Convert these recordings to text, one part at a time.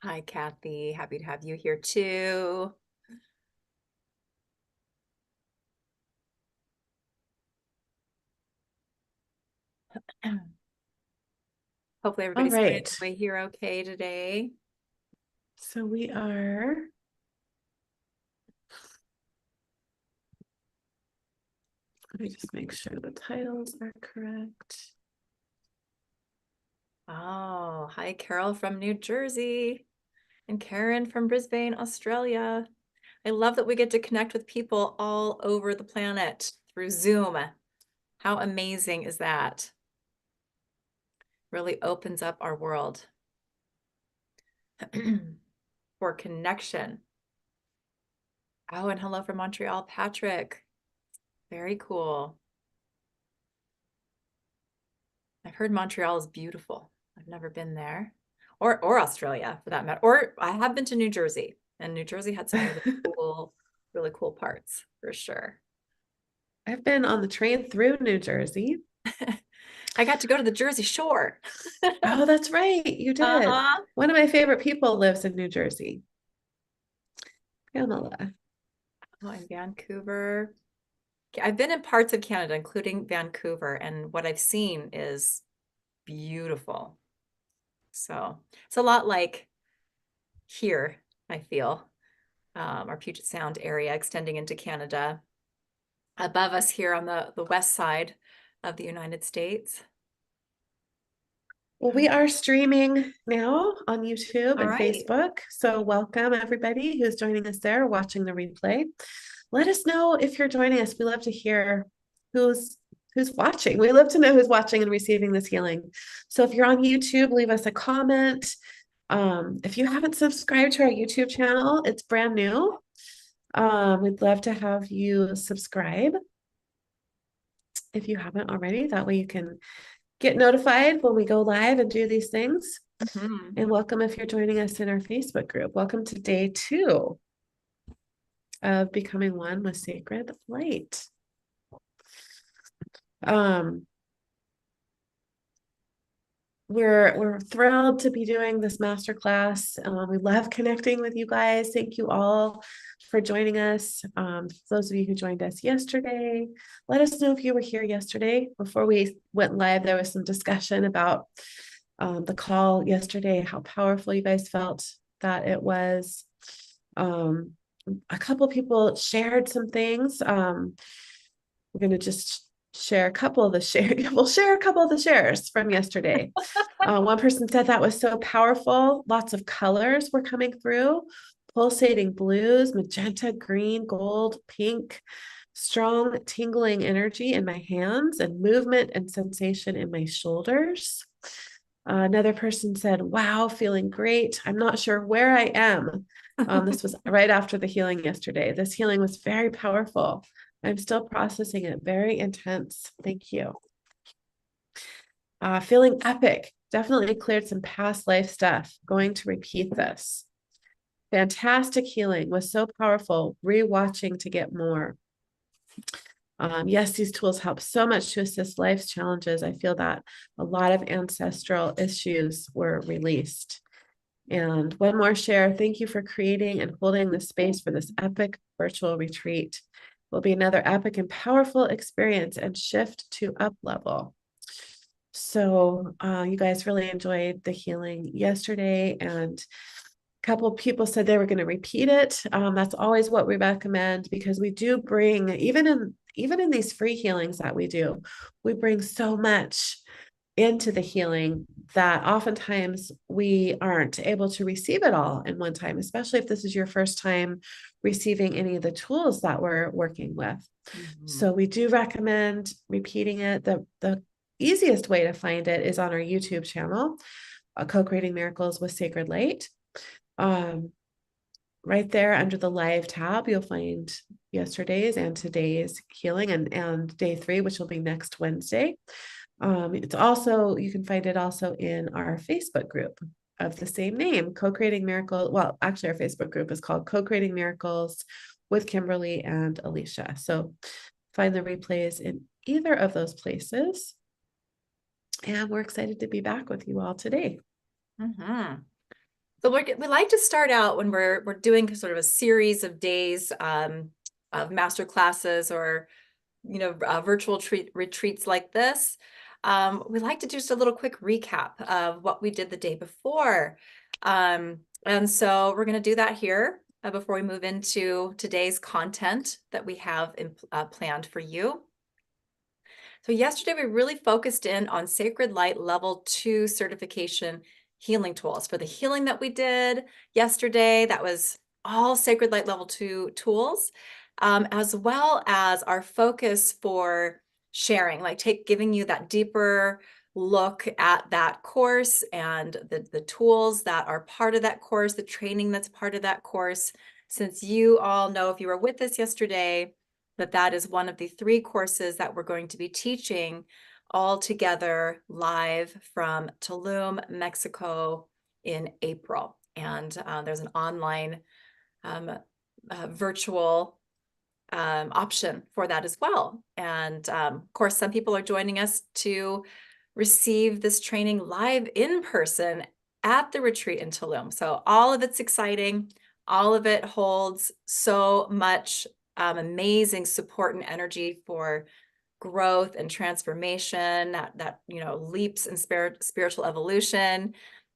Hi, Kathy. Happy to have you here too. Hopefully All everybody's finding right. their way here okay today. So we are, let me just make sure the titles are correct. Oh, hi, Carol from New Jersey and Karen from Brisbane, Australia. I love that we get to connect with people all over the planet through Zoom. How amazing is that? Really opens up our world for connection. Oh, and hello from Montreal, Patrick. Very cool. I've heard Montreal is beautiful. I've never been there. Or Australia for that matter. Or I have been to New Jersey, and New Jersey had some really cool parts for sure. I've been on the train through New Jersey. I got to go to the Jersey Shore. Oh, that's right. You did. Uh-huh. One of my favorite people lives in New Jersey, Pamela. Oh, in Vancouver. I've been in parts of Canada, including Vancouver, and what I've seen is beautiful. So it's a lot like here, I feel, our Puget Sound area extending into Canada. Above us here on the west side of the United States. Well, we are streaming now on YouTube All and right. Facebook. So welcome everybody who's joining us there, watching the replay. Let us know if you're joining us. We love to hear who's watching. We love to know who's watching and receiving this healing. So if you're on YouTube, leave us a comment. If you haven't subscribed to our YouTube channel, it's brand new. We'd love to have you subscribe if you haven't already. That way you can get notified when we go live and do these things. Mhm. And welcome if you're joining us in our Facebook group. Welcome to day 2 of becoming one with sacred light. Um, we're thrilled to be doing this masterclass. We love connecting with you guys. Thank you all for joining us. Those of you who joined us yesterday, let us know if you were here yesterday. Before we went live, there was some discussion about the call yesterday, how powerful you guys felt that it was. A couple people shared some things. We're going to just share a couple of the share. We'll share a couple of the shares from yesterday. One person said that was so powerful. Lots of colors were coming through, pulsating blues, magenta, green, gold, pink, strong tingling energy in my hands and movement and sensation in my shoulders. Another person said, wow, feeling great. I'm not sure where I am. This was right after the healing yesterday. This healing was very powerful. I'm still processing it, very intense. Thank you. Feeling epic. Definitely cleared some past life stuff. Going to repeat this. Fantastic healing, was so powerful. Rewatching to get more. Yes, these tools help so much to assist life's challenges. I feel that a lot of ancestral issues were released. And one more share. Thank you for creating and holding the space for this epic virtual retreat. It will be another epic and powerful experience and shift to up level. So you guys really enjoyed the healing yesterday, and a couple of people said they were going to repeat it. That's always what we recommend, because we do bring, even in these free healings that we do, we bring so much into the healing that oftentimes we aren't able to receive it all in one time, especially if this is your first time receiving any of the tools that we're working with. So we do recommend repeating it. The easiest way to find it is on our YouTube channel, Co-Creating Miracles with Sacred Light. Right there under the live tab, you'll find yesterday's and today's healing, and day 3, which will be next Wednesday. It's also, you can find it also in our Facebook group of the same name, Co-Creating Miracles. Well, actually, our Facebook group is called Co-Creating Miracles with Kimberly and Alicia. So find the replays in either of those places. And we're excited to be back with you all today. So we like to start out when we're doing sort of a series of days of master classes or virtual retreats like this. We like to do just a little quick recap of what we did the day before. And so we're going to do that here before we move into today's content that we have planned for you. So yesterday we really focused in on Sacred Light Level 2 certification healing tools. For the healing that we did yesterday, that was all Sacred Light Level 2 tools, as well as our focus for sharing, like giving you that deeper look at that course and the tools that are part of that course, the training that's part of that course. Since you all know, if you were with us yesterday, that is one of the 3 courses that we're going to be teaching all together live from Tulum, Mexico in April. And there's an online virtual option for that as well. And of course, some people are joining us to receive this training live in person at the retreat in Tulum. So all of it's exciting. All of it holds so much amazing support and energy for growth and transformation, that leaps in spiritual evolution,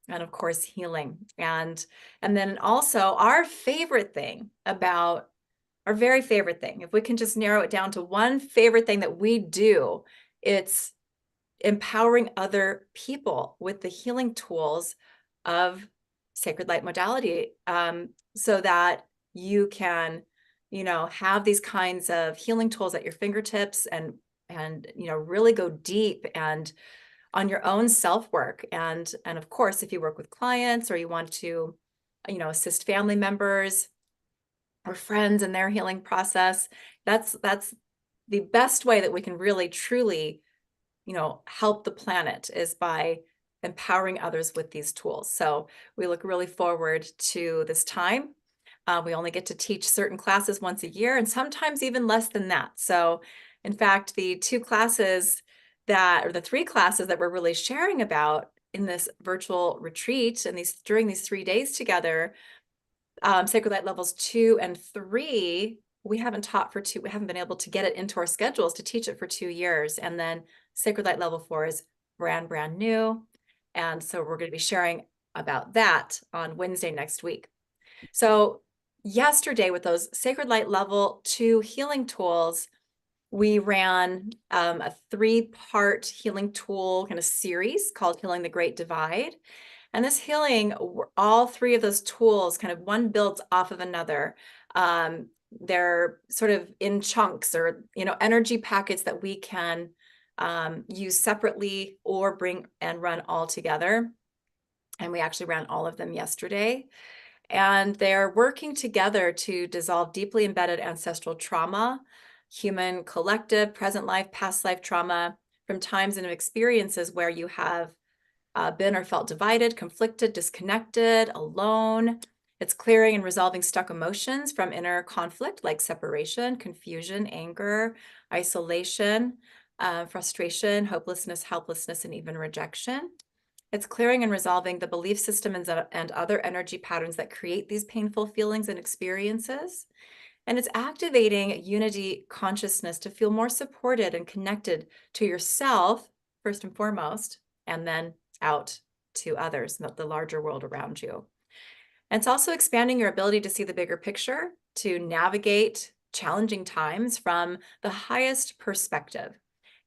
and of course healing. And then also our very favorite thing, if we can just narrow it down to one favorite thing that we do, it's empowering other people with the healing tools of Sacred Light modality, so that you can have these kinds of healing tools at your fingertips and really go deep and on your own self-work. And of course, if you work with clients or you want to assist family members or friends in their healing process, that's the best way that we can really truly help the planet, is by empowering others with these tools. So we look really forward to this time. We only get to teach certain classes once a year, and sometimes even less than that. So in fact, the 3 classes that we're really sharing about in this virtual retreat and during these 3 days together, Sacred Light Levels 2 and 3, we haven't been able to get it into our schedules to teach it for 2 years. And then Sacred Light Level 4 is brand new. And so we're going to be sharing about that on Wednesday next week. So yesterday, with those Sacred Light Level 2 healing tools, we ran a 3-part healing tool kind of series called Healing the Great Divide. And this healing, all 3 of those tools, kind of one builds off of another. They're sort of in chunks or, energy packets that we can use separately or bring and run all together. And we actually ran all of them yesterday. And they're working together to dissolve deeply embedded ancestral trauma, human collective, present life, past life trauma from times and experiences where you have been or felt divided, conflicted, disconnected, alone. It's clearing and resolving stuck emotions from inner conflict like separation, confusion, anger, isolation, frustration, hopelessness, helplessness, and even rejection. It's clearing and resolving the belief system and other energy patterns that create these painful feelings and experiences. And it's activating unity consciousness to feel more supported and connected to yourself, first and foremost, and then out to others, the larger world around you. And it's also expanding your ability to see the bigger picture, to navigate challenging times from the highest perspective,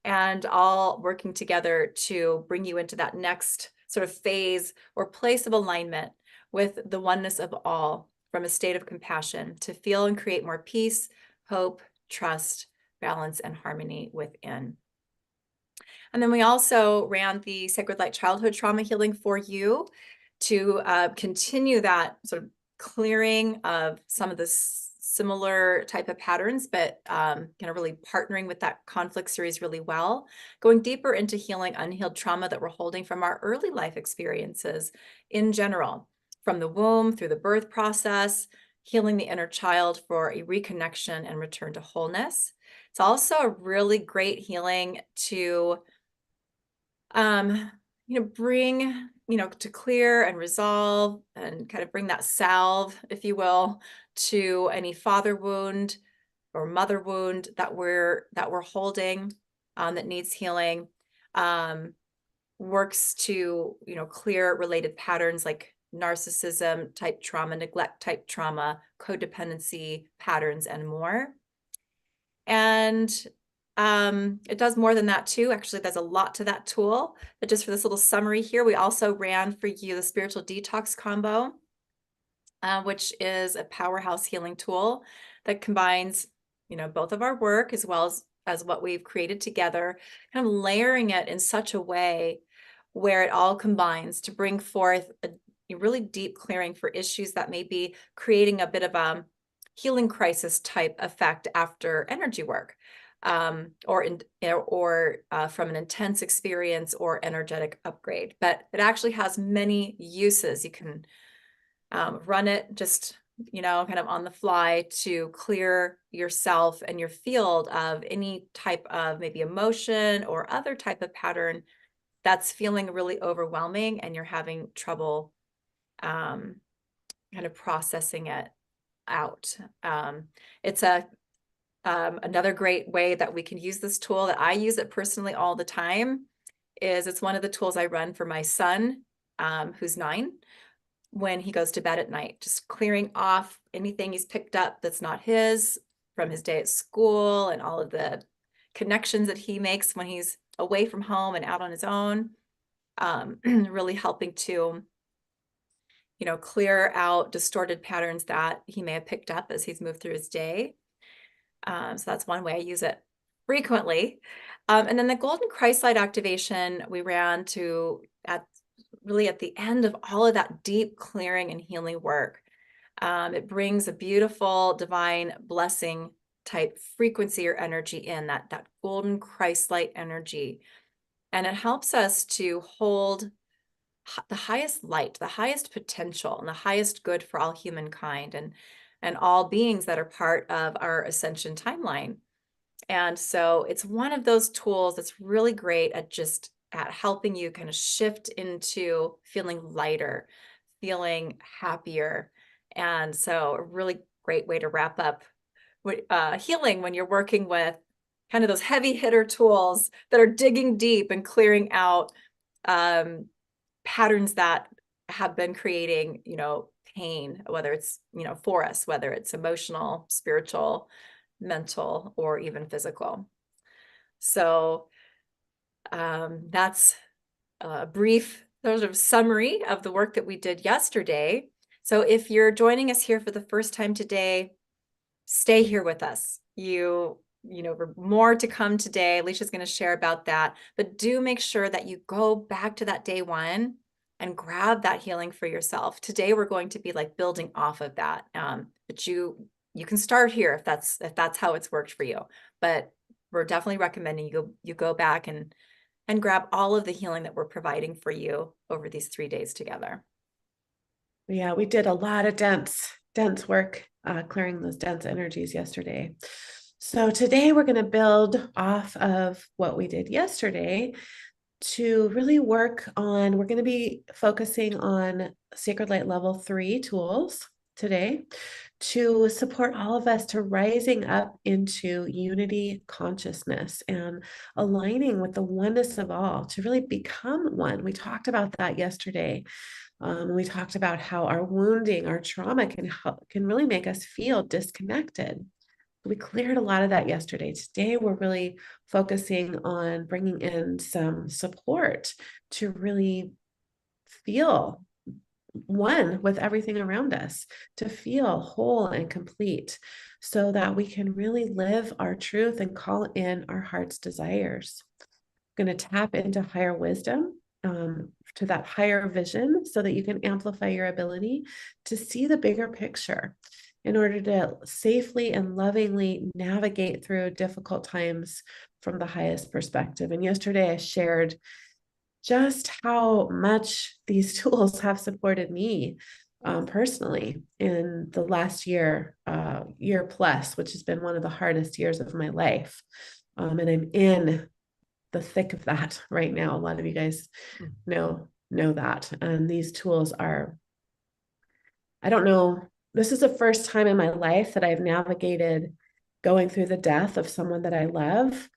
and all working together to bring you into that next sort of phase or place of alignment with the oneness of all, from a state of compassion to feel and create more peace, hope, trust, balance, and harmony within. And then we also ran the Sacred Light Childhood Trauma Healing for you to continue that sort of clearing of some of the similar type of patterns, but kind of really partnering with that conflict series really well, going deeper into healing unhealed trauma that we're holding from our early life experiences in general, from the womb through the birth process, healing the inner child for a reconnection and return to wholeness. It's also a really great healing to bring, to clear and resolve and kind of bring that salve, if you will, to any father wound or mother wound that we're holding, that needs healing. Works to, clear related patterns like narcissism type trauma, neglect type trauma, codependency patterns, and more. And it does more than that too. Actually, there's a lot to that tool. But just for this little summary here, we also ran for you the spiritual detox combo, which is a powerhouse healing tool that combines, both of our work as well as what we've created together, kind of layering it in such a way where it all combines to bring forth a really deep clearing for issues that may be creating a bit of a healing crisis type effect after energy work, or from an intense experience or energetic upgrade. But it actually has many uses. You can run it just, kind of on the fly to clear yourself and your field of any type of maybe emotion or other type of pattern that's feeling really overwhelming and you're having trouble kind of processing it out. It's another great way that we can use this tool, that I use it personally all the time, is it's one of the tools I run for my son, who's 9, when he goes to bed at night, just clearing off anything he's picked up that's not his from his day at school and all of the connections that he makes when he's away from home and out on his own. Really helping to, clear out distorted patterns that he may have picked up as he's moved through his day. So that's one way I use it frequently. And then the golden Christ light activation we ran to at the end of all of that deep clearing and healing work. It brings a beautiful divine blessing type frequency or energy in that golden Christ light energy. And it helps us to hold the highest light, the highest potential, and the highest good for all humankind and all beings that are part of our ascension timeline. And so it's one of those tools that's really great at helping you kind of shift into feeling lighter, feeling happier. And so a really great way to wrap up healing when you're working with kind of those heavy hitter tools that are digging deep and clearing out patterns that have been creating, pain, whether it's, for us, whether it's emotional, spiritual, mental, or even physical. So that's a brief sort of summary of the work that we did yesterday. So if you're joining us here for the first time today, stay here with us. More to come today. Alicia's going to share about that, but do make sure that you go back to that day one and grab that healing for yourself. Today, we're going to be like building off of that. But you can start here if that's how it's worked for you. But we're definitely recommending you go back and grab all of the healing that we're providing for you over these 3 days together. Yeah, we did a lot of dense work, clearing those dense energies yesterday. So today we're going to build off of what we did yesterday to really work on, we're going to be focusing on Sacred Light Level 3 tools today to support all of us to rising up into unity consciousness and aligning with the oneness of all, to really become one. We talked about that yesterday. We talked about how our wounding, our trauma can really make us feel disconnected. We cleared a lot of that yesterday. Today, we're really focusing on bringing in some support to really feel one with everything around us, to feel whole and complete, so that we can really live our truth and call in our heart's desires. We're going to tap into higher wisdom, to that higher vision, so that you can amplify your ability to see the bigger picture in order to safely and lovingly navigate through difficult times from the highest perspective. And yesterday I shared just how much these tools have supported me personally in the last year plus, which has been one of the hardest years of my life. And I'm in the thick of that right now. A lot of you guys know that. And these tools are, I don't know, this is the first time in my life that I've navigated going through the death of someone that I love,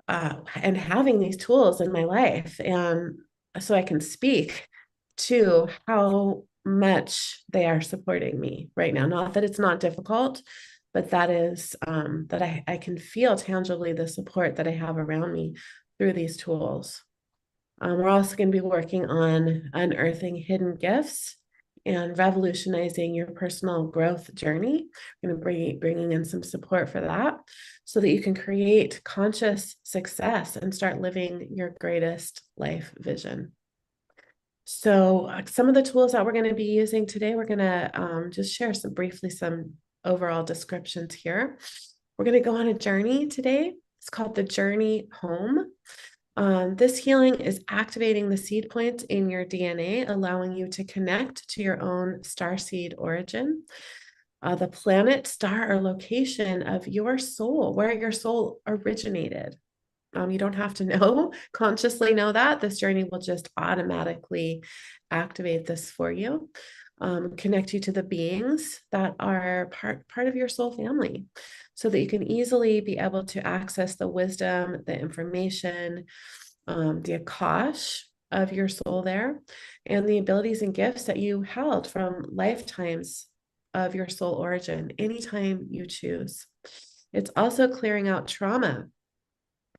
and having these tools in my life. And so I can speak to how much they are supporting me right now. Not that it's not difficult, but that is that I can feel tangibly the support that I have around me through these tools. We're also going to be working on unearthing hidden gifts and revolutionizing your personal growth journey. I'm going to bringing in some support for that so that you can create conscious success and start living your greatest life vision. So some of the tools that we're going to be using today, we're going to just share some overall descriptions here. We're going to go on a journey today. It's called the Journey Home. This healing is activating the seed points in your DNA, allowing you to connect to your own starseed origin. The planet, star, or location of your soul, where your soul originated. You don't have to consciously know that. This journey will just automatically activate this for you, connect you to the beings that are part of your soul family, so that you can easily be able to access the wisdom, the information, the akash of your soul there, and the abilities and gifts that you held from lifetimes of your soul origin, anytime you choose. It's also clearing out trauma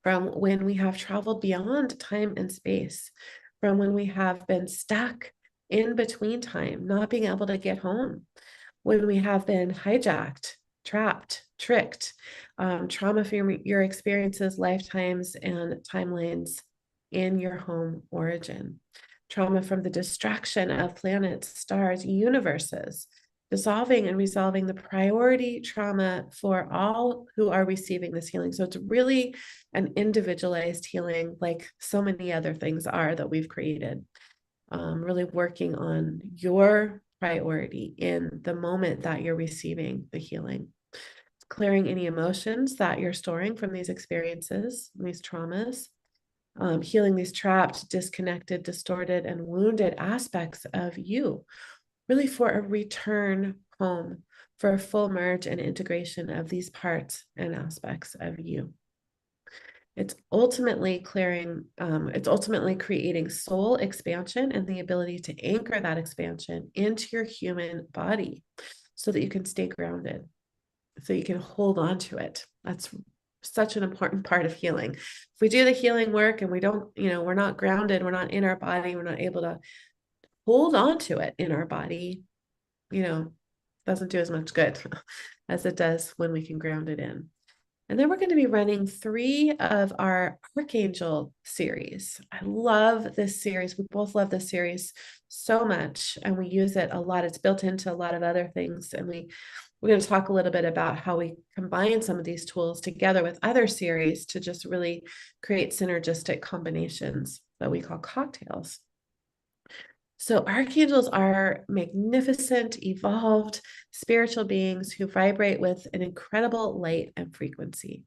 from when we have traveled beyond time and space, from when we have been stuck in between time, not being able to get home, when we have been hijacked, trapped, tricked, trauma from your experiences, lifetimes, and timelines in your home origin, trauma from the distraction of planets, stars, universes, dissolving and resolving the priority trauma for all who are receiving this healing. So it's really an individualized healing, like so many other things are that we've created. Really working on your priority in the moment that you're receiving the healing. Clearing any emotions that you're storing from these experiences, these traumas, healing these trapped, disconnected, distorted, and wounded aspects of you, really for a return home, for a full merge and integration of these parts and aspects of you. It's ultimately creating soul expansion and the ability to anchor that expansion into your human body so that you can stay grounded, so you can hold on to it. That's such an important part of healing. If we do the healing work and we don't, we're not grounded, we're not in our body, we're not able to hold on to it in our body, doesn't do as much good as it does when we can ground it in. And then we're going to be running 3 of our Archangel series. I love this series. We both love this series so much, and we use it a lot. It's built into a lot of other things. And we're going to talk a little bit about how we combine some of these tools together with other series to just really create synergistic combinations that we call cocktails. So archangels are magnificent, evolved, spiritual beings who vibrate with an incredible light and frequency.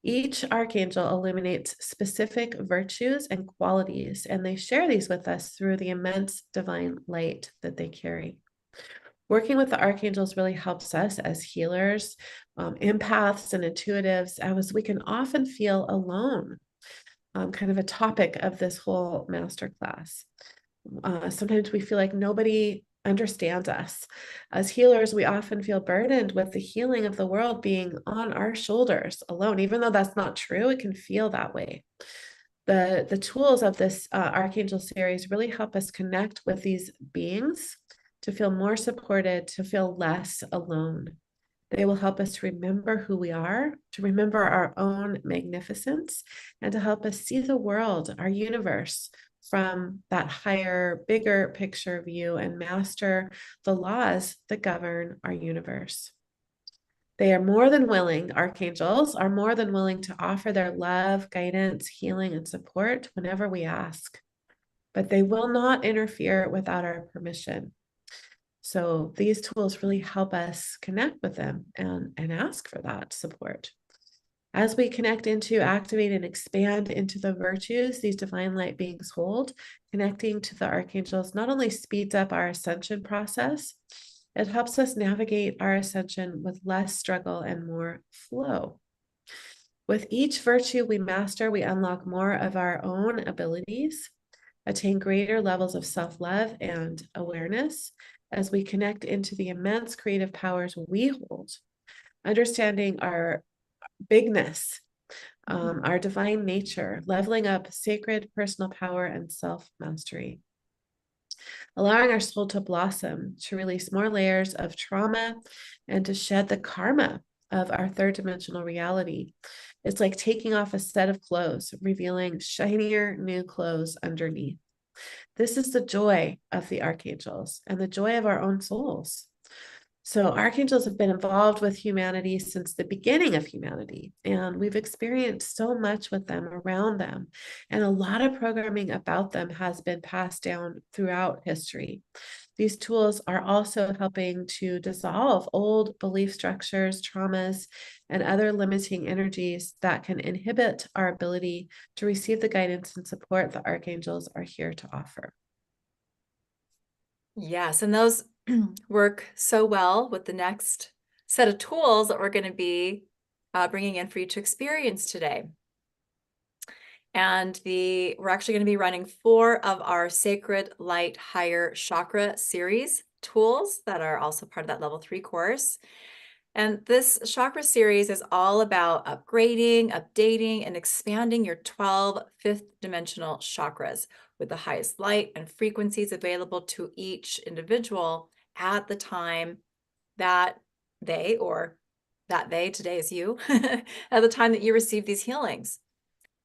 Each archangel illuminates specific virtues and qualities, and they share these with us through the immense divine light that they carry. Working with the archangels really helps us as healers, empaths, and intuitives, as we can often feel alone, kind of a topic of this whole masterclass. Sometimes we feel like nobody understands us. As healers, we often feel burdened with the healing of the world being on our shoulders alone. Even though that's not true, it can feel that way. The tools of this Archangel series really help us connect with these beings to feel more supported, to feel less alone. They will help us to remember who we are, to remember our own magnificence, and to help us see the world, our universe, from that higher, bigger picture view and master the laws that govern our universe. They are more than willing, archangels are more than willing to offer their love, guidance, healing, and support whenever we ask, but they will not interfere without our permission. So these tools really help us connect with them and ask for that support. As we connect into, activate, and expand into the virtues these divine light beings hold, connecting to the archangels not only speeds up our ascension process, it helps us navigate our ascension with less struggle and more flow. With each virtue we master, we unlock more of our own abilities, attain greater levels of self-love and awareness as we connect into the immense creative powers we hold, understanding our bigness, our divine nature, leveling up sacred personal power and self-mastery, allowing our soul to blossom, to release more layers of trauma, and to shed the karma of our third dimensional reality. It's like taking off a set of clothes, revealing shinier new clothes underneath. This is the joy of the archangels and the joy of our own souls. So archangels have been involved with humanity since the beginning of humanity, and we've experienced so much with them, around them, and a lot of programming about them has been passed down throughout history. These tools are also helping to dissolve old belief structures, traumas, and other limiting energies that can inhibit our ability to receive the guidance and support the archangels are here to offer. Yes, and those work so well with the next set of tools that we're going to be bringing in for you to experience today. And we're actually going to be running 4 of our Sacred Light Higher Chakra series tools that are also part of that level 3 course. And this chakra series is all about upgrading, updating, and expanding your 12 fifth dimensional chakras with the highest light and frequencies available to each individual at the time that today is you, at the time that you receive these healings.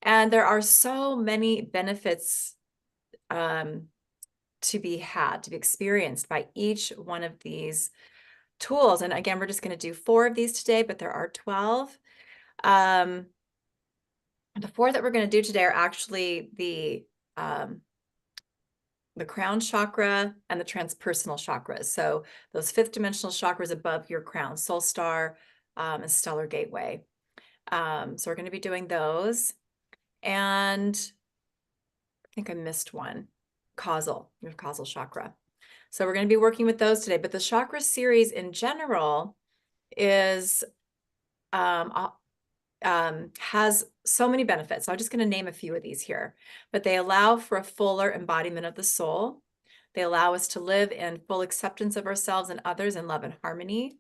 And there are so many benefits to be experienced by each one of these tools. And again, we're just going to do 4 of these today, but there are 12. The 4 that we're going to do today are actually the crown chakra and the transpersonal chakras. So those 5th dimensional chakras above your crown, soul star, and stellar gateway. So we're going to be doing those. And I think I missed one, your causal chakra. So we're going to be working with those today, but the chakra series in general is has so many benefits. So I'm just going to name a few of these here, but they allow for a fuller embodiment of the soul. They allow us to live in full acceptance of ourselves and others in love and harmony.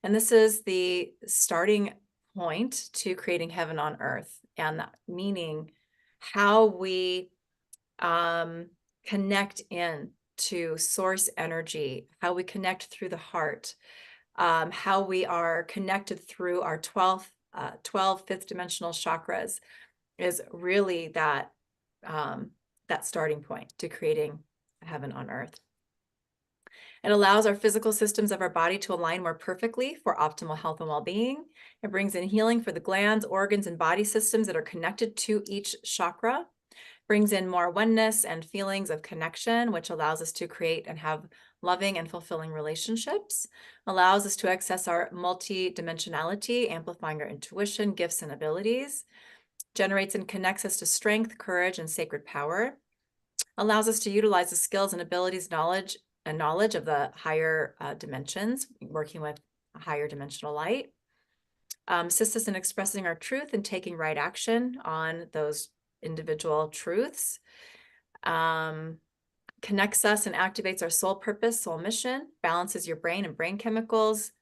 And this is the starting point to creating heaven on earth, and meaning how we connect in to source energy, how we connect through the heart, how we are connected through our 12 fifth dimensional chakras is really that starting point to creating heaven on earth. It allows our physical systems of our body to align more perfectly for optimal health and well-being. It brings in healing for the glands, organs, and body systems that are connected to each chakra. Brings in more oneness and feelings of connection, which allows us to create and have loving and fulfilling relationships, allows us to access our multi-dimensionality, amplifying our intuition, gifts, and abilities, generates and connects us to strength, courage, and sacred power, allows us to utilize the skills and abilities, knowledge of the higher dimensions, working with a higher dimensional light, assists us in expressing our truth and taking right action on those individual truths, connects us and activates our soul purpose, soul mission, balances your brain and brain chemicals,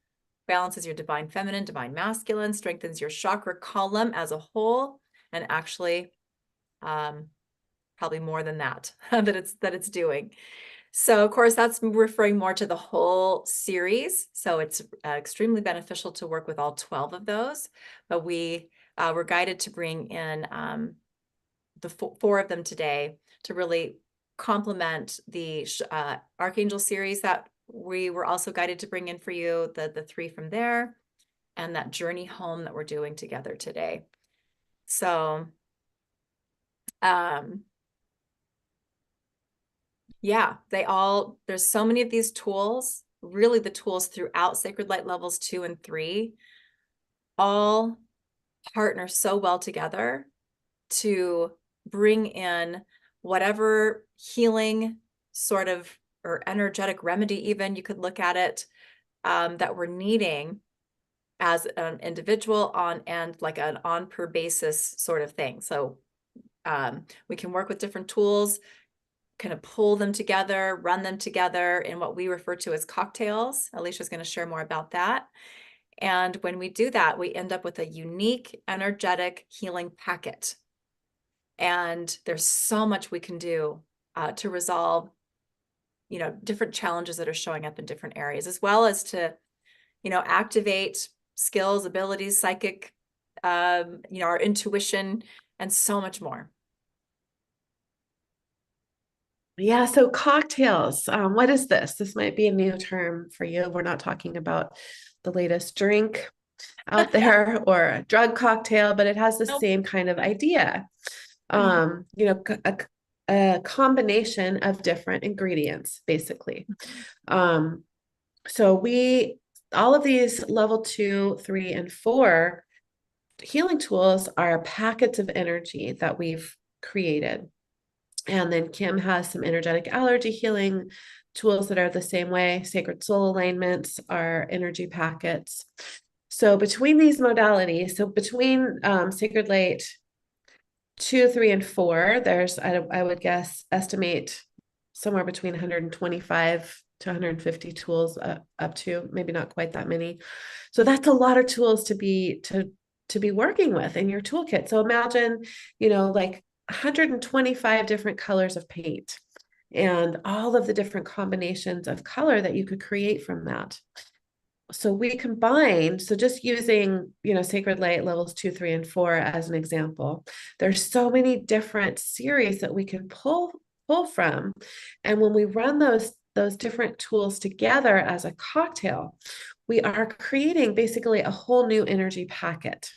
balances your divine feminine, divine masculine, strengthens your chakra column as a whole, and actually probably more than that that it's doing. So of course that's referring more to the whole series. So it's extremely beneficial to work with all 12 of those, but we're guided to bring in the 4 of them today to really complement the Archangel series that we were also guided to bring in for you, the 3 from there, and that journey home that we're doing together today. So, yeah, there's so many of these tools really the tools throughout Sacred Light levels 2 and 3 all partner so well together to bring in whatever healing sort of or energetic remedy, even you could look at it, that we're needing as an individual on and like an on per basis sort of thing. So we can work with different tools, kind of pull them together, run them together in what we refer to as cocktails. Alicia's going to share more about that. And when we do that, we end up with a unique, energetic healing packet. And there's so much we can do to resolve, different challenges that are showing up in different areas, as well as to, activate skills, abilities, psychic, our intuition, and so much more. Yeah, so cocktails. What is this? This might be a new term for you. We're not talking about the latest drink out there or a drug cocktail, but it has the Nope. same kind of idea. A combination of different ingredients, basically. So all of these level 2, 3, and 4 healing tools are packets of energy that we've created. And then Kim has some energetic allergy healing tools that are the same way. Sacred soul alignments are energy packets. So between these modalities, between Sacred Light 2, 3, and 4, there's, I would guess, estimate somewhere between 125 to 150 tools up to, maybe not quite that many. So that's a lot of tools to be working with in your toolkit. So imagine, like 125 different colors of paint and all of the different combinations of color that you could create from that. So we combined, so just using, Sacred Light levels 2, 3, and 4 as an example, there's so many different series that we can pull from. And when we run those different tools together as a cocktail, we are creating basically a whole new energy packet.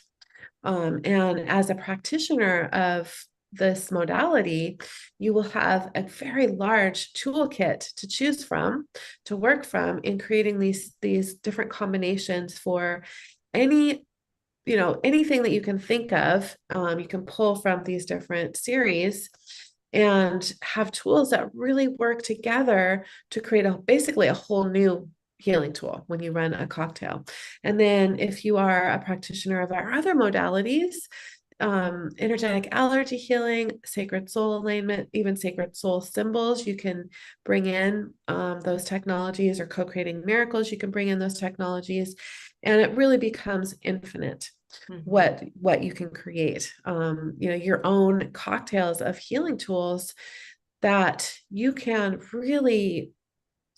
And as a practitioner of this modality, you will have a very large toolkit to choose from, to work from in creating these different combinations for anything that you can think of. You can pull from these different series and have tools that really work together to create basically a whole new healing tool when you run a cocktail. And then if you are a practitioner of our other modalities, energetic allergy healing, sacred soul alignment, even sacred soul symbols, you can bring in those technologies, or co-creating miracles, you can bring in those technologies, and it really becomes infinite. What you can create, your own cocktails of healing tools that you can really,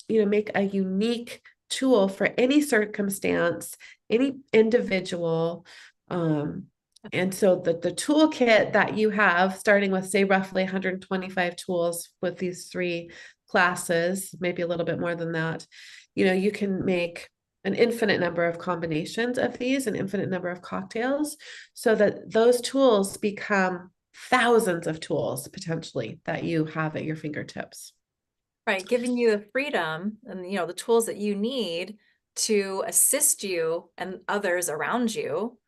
make a unique tool for any circumstance, any individual. And so the toolkit that you have, starting with, say, roughly 125 tools with these 3 classes, maybe a little bit more than that, you can make an infinite number of combinations of these, an infinite number of cocktails, so that those tools become thousands of tools potentially that you have at your fingertips. Right, giving you the freedom and the tools that you need to assist you and others around you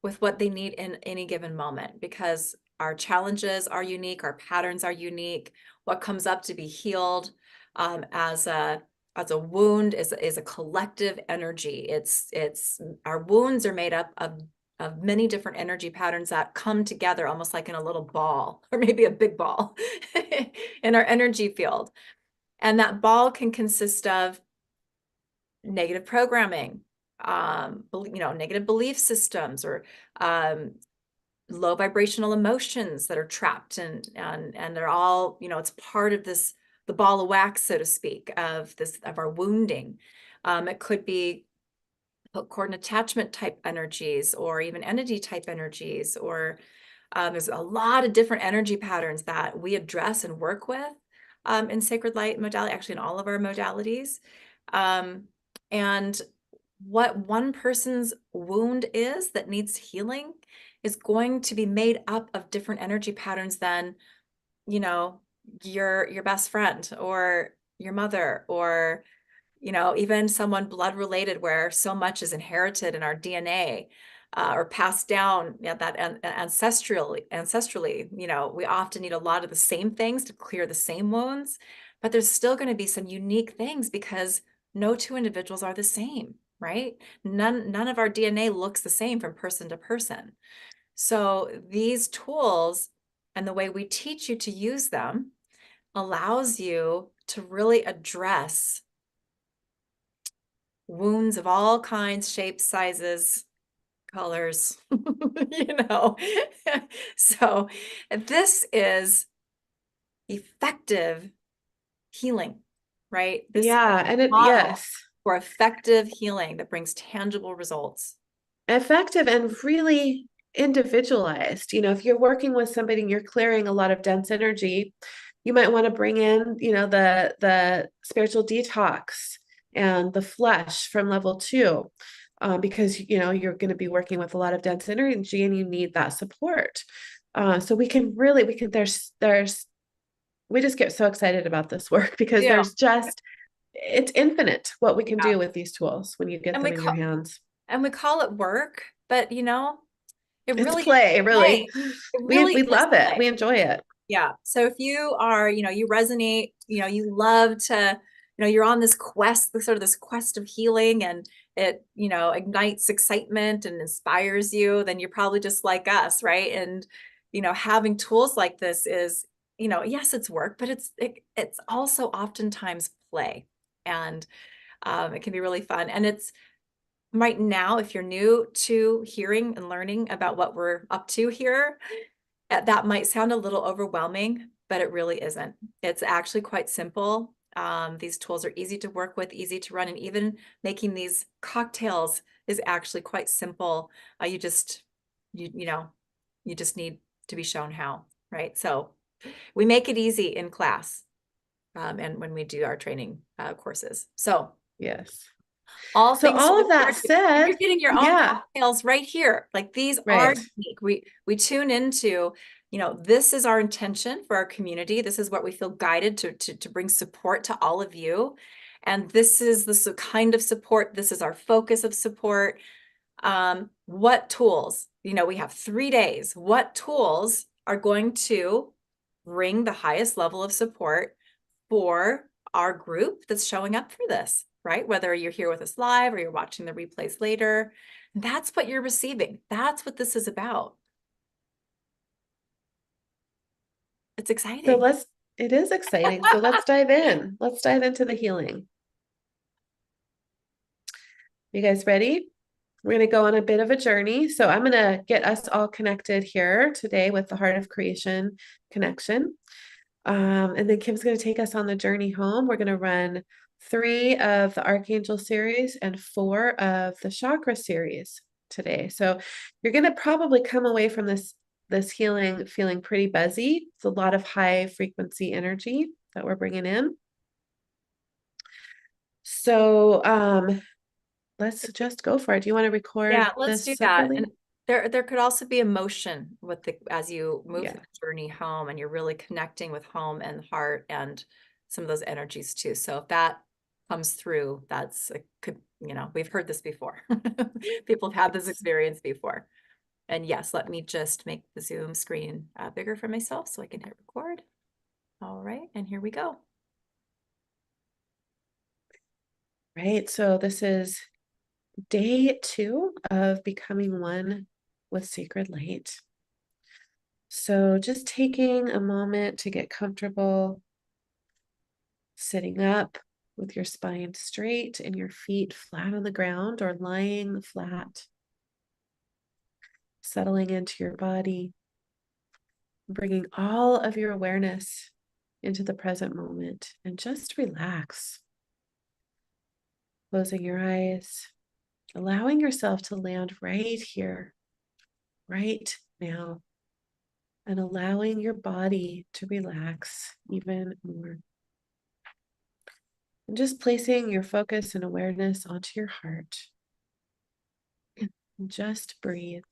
with what they need in any given moment, because our challenges are unique, our patterns are unique. What comes up to be healed as a wound is a collective energy. It's our wounds are made up of many different energy patterns that come together almost like in a little ball, or maybe a big ball in our energy field. And that ball can consist of negative programming, negative belief systems, or low vibrational emotions that are trapped, and they're all, it's part of the ball of wax, so to speak, of our wounding. It could be hook, cord, and attachment type energies, or even entity type energies, or there's a lot of different energy patterns that we address and work with in Sacred Light modality, actually in all of our modalities. And what one person's wound is that needs healing is going to be made up of different energy patterns than, your best friend or your mother or even someone blood related where so much is inherited in our DNA, or passed down, that ancestrally, we often need a lot of the same things to clear the same wounds, but there's still going to be some unique things because no two individuals are the same, right? None of our DNA looks the same from person to person. So these tools and the way we teach you to use them allows you to really address wounds of all kinds, shapes, sizes, colors, you know. So this is effective healing, right? This is Yeah, and it, model yes, for effective healing that brings tangible results. effective and really individualized. If you're working with somebody and you're clearing a lot of dense energy, you might want to bring in, the spiritual detox and the flesh from level 2, because you're going to be working with a lot of dense energy and you need that support. So we just get so excited about this work because Yeah. it's infinite what we can Yeah. do with these tools when you get And them we in your call hands. and we call it work, but it It's really is play, play. really. It We really we is love it. play. We enjoy it. Yeah. So if you are, you resonate, you love to, you're on this quest, this quest of healing, and it, ignites excitement and inspires you, then you're probably just like us, right? And, having tools like this is, yes, it's work, but it's also oftentimes play. And it can be really fun. And it's right now, if you're new to hearing and learning about what we're up to here, that might sound a little overwhelming, but it really isn't. It's actually quite simple. These tools are easy to work with, easy to run, and even making these cocktails is actually quite simple. You just need to be shown how, right? So we make it easy in class, and when we do our training courses. So Yes. all So things to all of look that forward to. And you're said, getting your own yeah, cocktails right here. Like these are right. unique. We tune into, this is our intention for our community. This is what we feel guided to bring support to all of you. And this is the kind of support. This is our focus of support. What tools? We have 3 days. What tools are going to bring the highest level of support for our group that's showing up for this, right? Whether you're here with us live or you're watching the replays later, that's what you're receiving. That's what this is about. It's So exciting. it is exciting. So let's dive in. Let's dive into the healing. You guys ready? We're going to go on a bit of a journey. So I'm going to get us all connected here today with the Heart of Creation connection. And then Kim's going to take us on the journey home. We're going to run 3 of the Archangel series and 4 of the Chakra series today. So you're going to probably come away from this healing feeling pretty buzzy. It's a lot of high frequency energy that we're bringing in. So let's just go for it. Do you want to record Yeah, let's this do that. separately? And there could also be emotion as you move Yeah. through the journey home, and you're really connecting with home and heart and some of those energies too. So if that comes through, we've heard this before. People have had this experience before. And yes, let me just make the Zoom screen bigger for myself so I can hit record. All right, and here we go. Right. So this is day 2 of becoming one with sacred light. So just taking a moment to get comfortable, sitting up with your spine straight and your feet flat on the ground or lying flat, settling into your body, bringing all of your awareness into the present moment and just relax, closing your eyes, allowing yourself to land right here, right now, and allowing your body to relax even more. And just placing your focus and awareness onto your heart. And just breathe,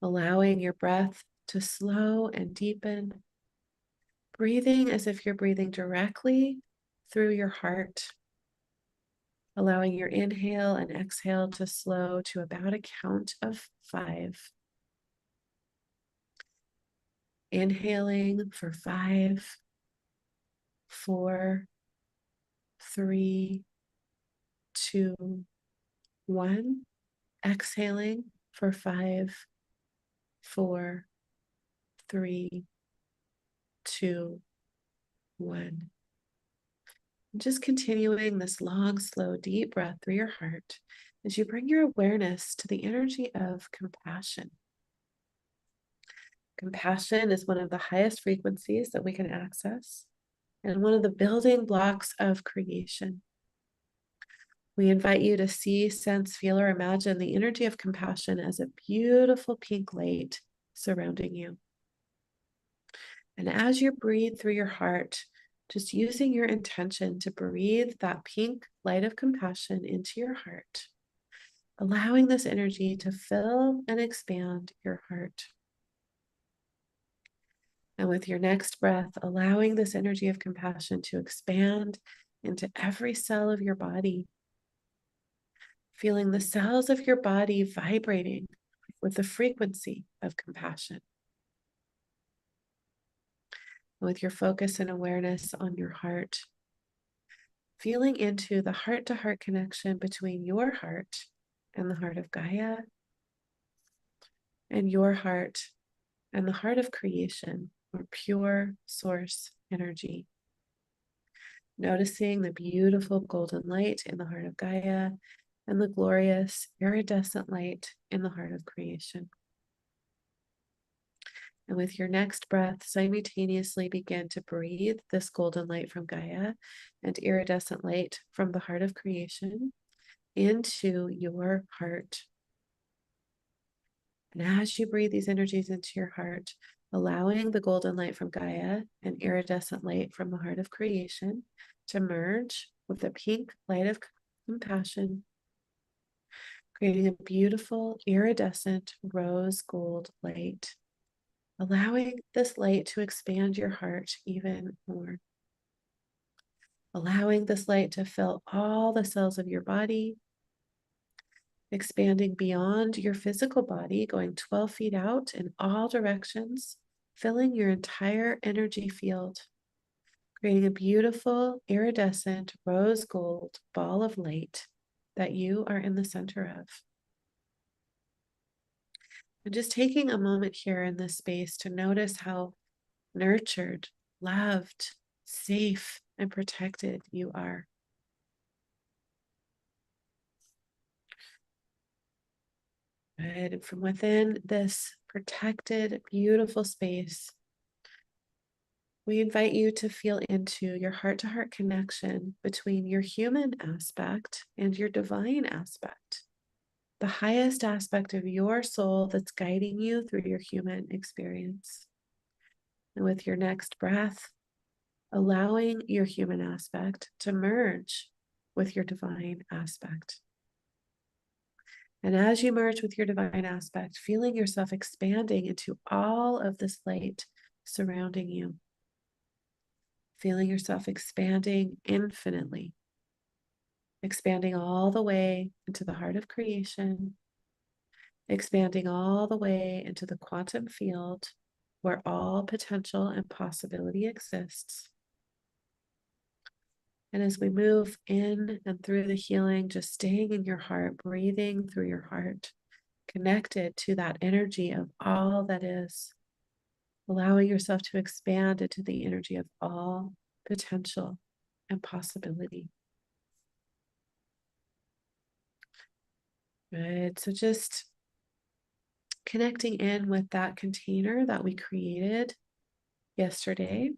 allowing your breath to slow and deepen breathing as if you're breathing directly through your heart, allowing your inhale and exhale to slow to about a count of 5. Inhaling for 5, 4, 3, 2, 1. Exhaling for 5, 4, 3, 2, 1. Just continuing this long, slow, deep breath through your heart as you bring your awareness to the energy of compassion. Compassion is one of the highest frequencies that we can access and one of the building blocks of creation. We invite you to see, sense, feel, or imagine the energy of compassion as a beautiful pink light surrounding you. And as you breathe through your heart, just using your intention to breathe that pink light of compassion into your heart, allowing this energy to fill and expand your heart. And with your next breath, allowing this energy of compassion to expand into every cell of your body, feeling the cells of your body vibrating with the frequency of compassion. With your focus and awareness on your heart, feeling into the heart-to-heart connection between your heart and the heart of Gaia, and your heart and the heart of creation, or pure source energy. Noticing the beautiful golden light in the heart of Gaia and the glorious iridescent light in the heart of creation. And with your next breath, simultaneously begin to breathe this golden light from Gaia and iridescent light from the heart of creation into your heart. And as you breathe these energies into your heart, allowing the golden light from Gaia and iridescent light from the heart of creation to merge with the pink light of compassion, creating a beautiful iridescent rose gold light, allowing this light to expand your heart even more. Allowing this light to fill all the cells of your body, expanding beyond your physical body, going 12 feet out in all directions, filling your entire energy field, creating a beautiful iridescent rose gold ball of light that you are in the center of. And just taking a moment here in this space to notice how nurtured, loved, safe, and protected you are. Good. And from within this protected, beautiful space, we invite you to feel into your heart-to-heart connection between your human aspect and your divine aspect, the highest aspect of your soul that's guiding you through your human experience. And with your next breath, allowing your human aspect to merge with your divine aspect. And as you merge with your divine aspect, feeling yourself expanding into all of this light surrounding you. Feeling yourself expanding infinitely, expanding all the way into the heart of creation, expanding all the way into the quantum field where all potential and possibility exists. And as we move in and through the healing, just staying in your heart, breathing through your heart, connected to that energy of all that is, allowing yourself to expand into the energy of all potential and possibility. Good. So just connecting in with that container that we created yesterday.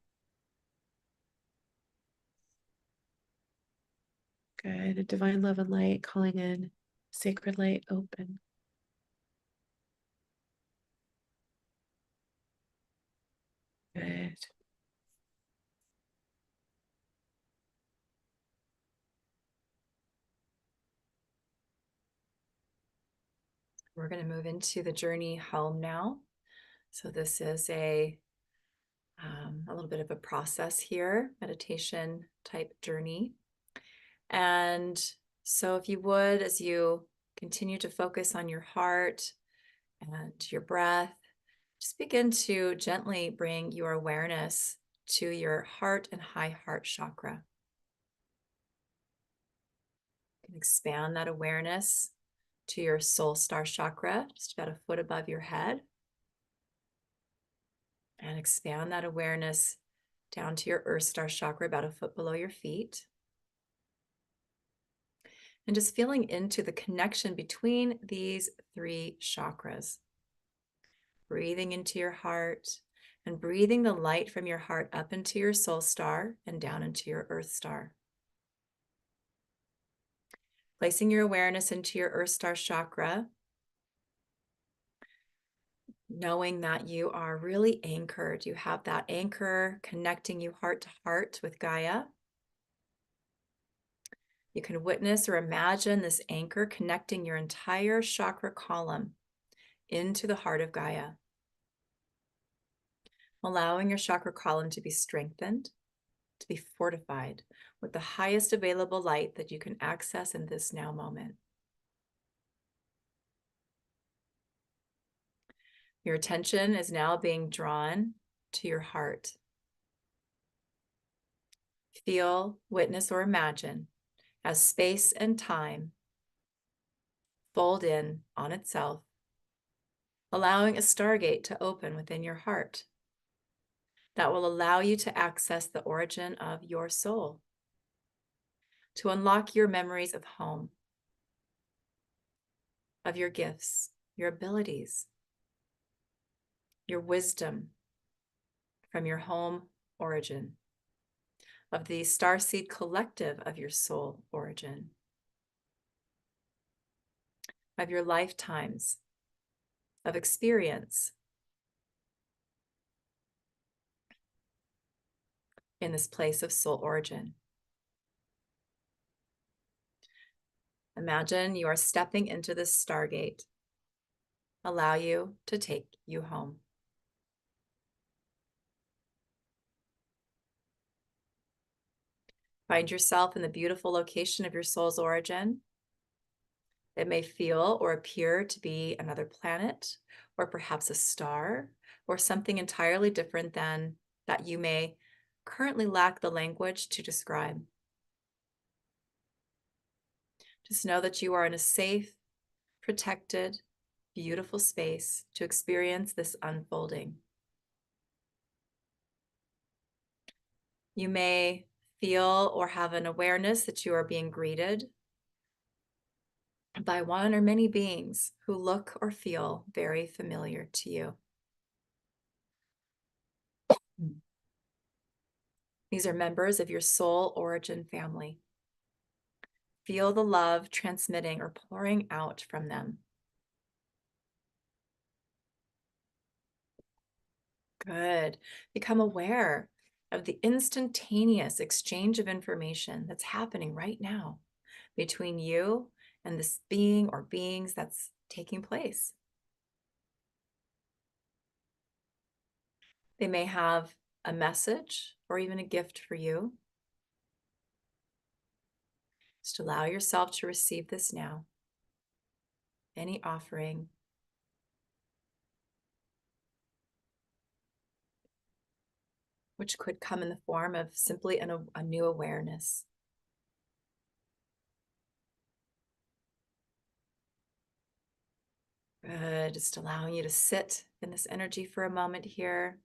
Good. A divine love and light calling in sacred light open. Good. We're going to move into the journey home now. So this is a a little bit of a process here, meditation type journey. And so if you would, as you continue to focus on your heart and your breath, just begin to gently bring your awareness to your heart and high heart chakra. You can expand that awareness to your soul star chakra, just about a foot above your head. And expand that awareness down to your earth star chakra, about a foot below your feet. And just feeling into the connection between these three chakras. Breathing into your heart and breathing the light from your heart up into your soul star and down into your earth star. Placing your awareness into your earth star chakra, knowing that you are really anchored. You have that anchor connecting you heart to heart with Gaia. You can witness or imagine this anchor connecting your entire chakra column into the heart of Gaia, allowing your chakra column to be strengthened, to be fortified with the highest available light that you can access in this now moment. Your attention is now being drawn to your heart. Feel, witness, or imagine as space and time fold in on itself, allowing a stargate to open within your heart that will allow you to access the origin of your soul, to unlock your memories of home, of your gifts, your abilities, your wisdom from your home origin, of the starseed collective of your soul origin, of your lifetimes of experience in this place of soul origin. Imagine you are stepping into this stargate. Allow you to take you home. Find yourself in the beautiful location of your soul's origin. It may feel or appear to be another planet, or perhaps a star, or something entirely different than that you may currently lack the language to describe. Just know that you are in a safe, protected, beautiful space to experience this unfolding. You may feel or have an awareness that you are being greeted by one or many beings who look or feel very familiar to you. These are members of your soul origin family. Feel the love transmitting or pouring out from them. Good. Become aware of the instantaneous exchange of information that's happening right now between you and this being or beings that's taking place. They may have a message or even a gift for you. Just allow yourself to receive this now. Any offering, which could come in the form of simply a new awareness. Good. Just allowing you to sit in this energy for a moment here.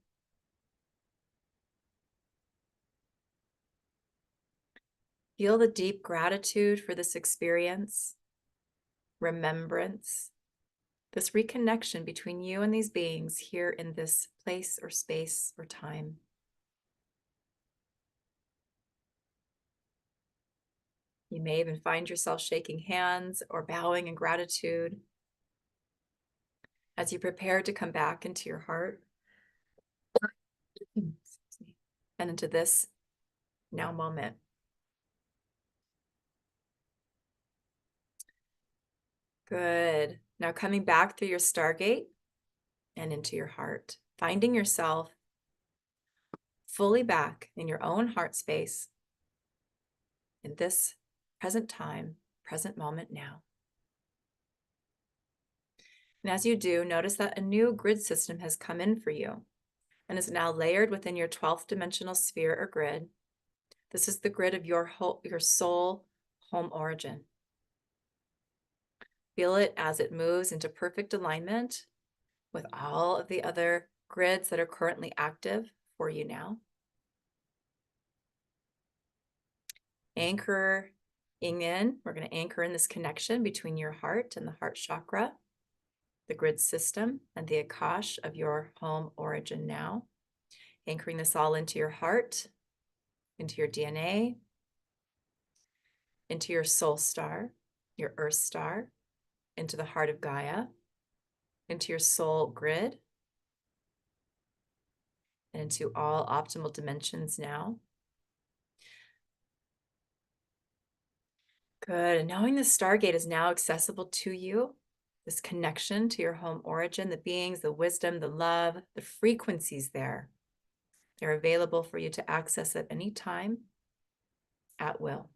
Feel the deep gratitude for this experience, remembrance, this reconnection between you and these beings here in this place or space or time. You may even find yourself shaking hands or bowing in gratitude as you prepare to come back into your heart and into this now moment. Good. Now coming back through your stargate and into your heart, finding yourself fully back in your own heart space in this present time, present moment now. And as you do, notice that a new grid system has come in for you and is now layered within your 12th dimensional sphere or grid. This is the grid of your soul home origin. Feel it as it moves into perfect alignment with all of the other grids that are currently active for you now. Anchoring in, we're going to anchor in this connection between your heart and the heart chakra, the grid system, and the Akash of your home origin now. Anchoring this all into your heart, into your DNA, into your soul star, your earth star, into the heart of Gaia, into your soul grid, and into all optimal dimensions now. Good. And knowing the Stargate is now accessible to you, this connection to your home origin, the beings, the wisdom, the love, the frequencies there, they're available for you to access at any time at will.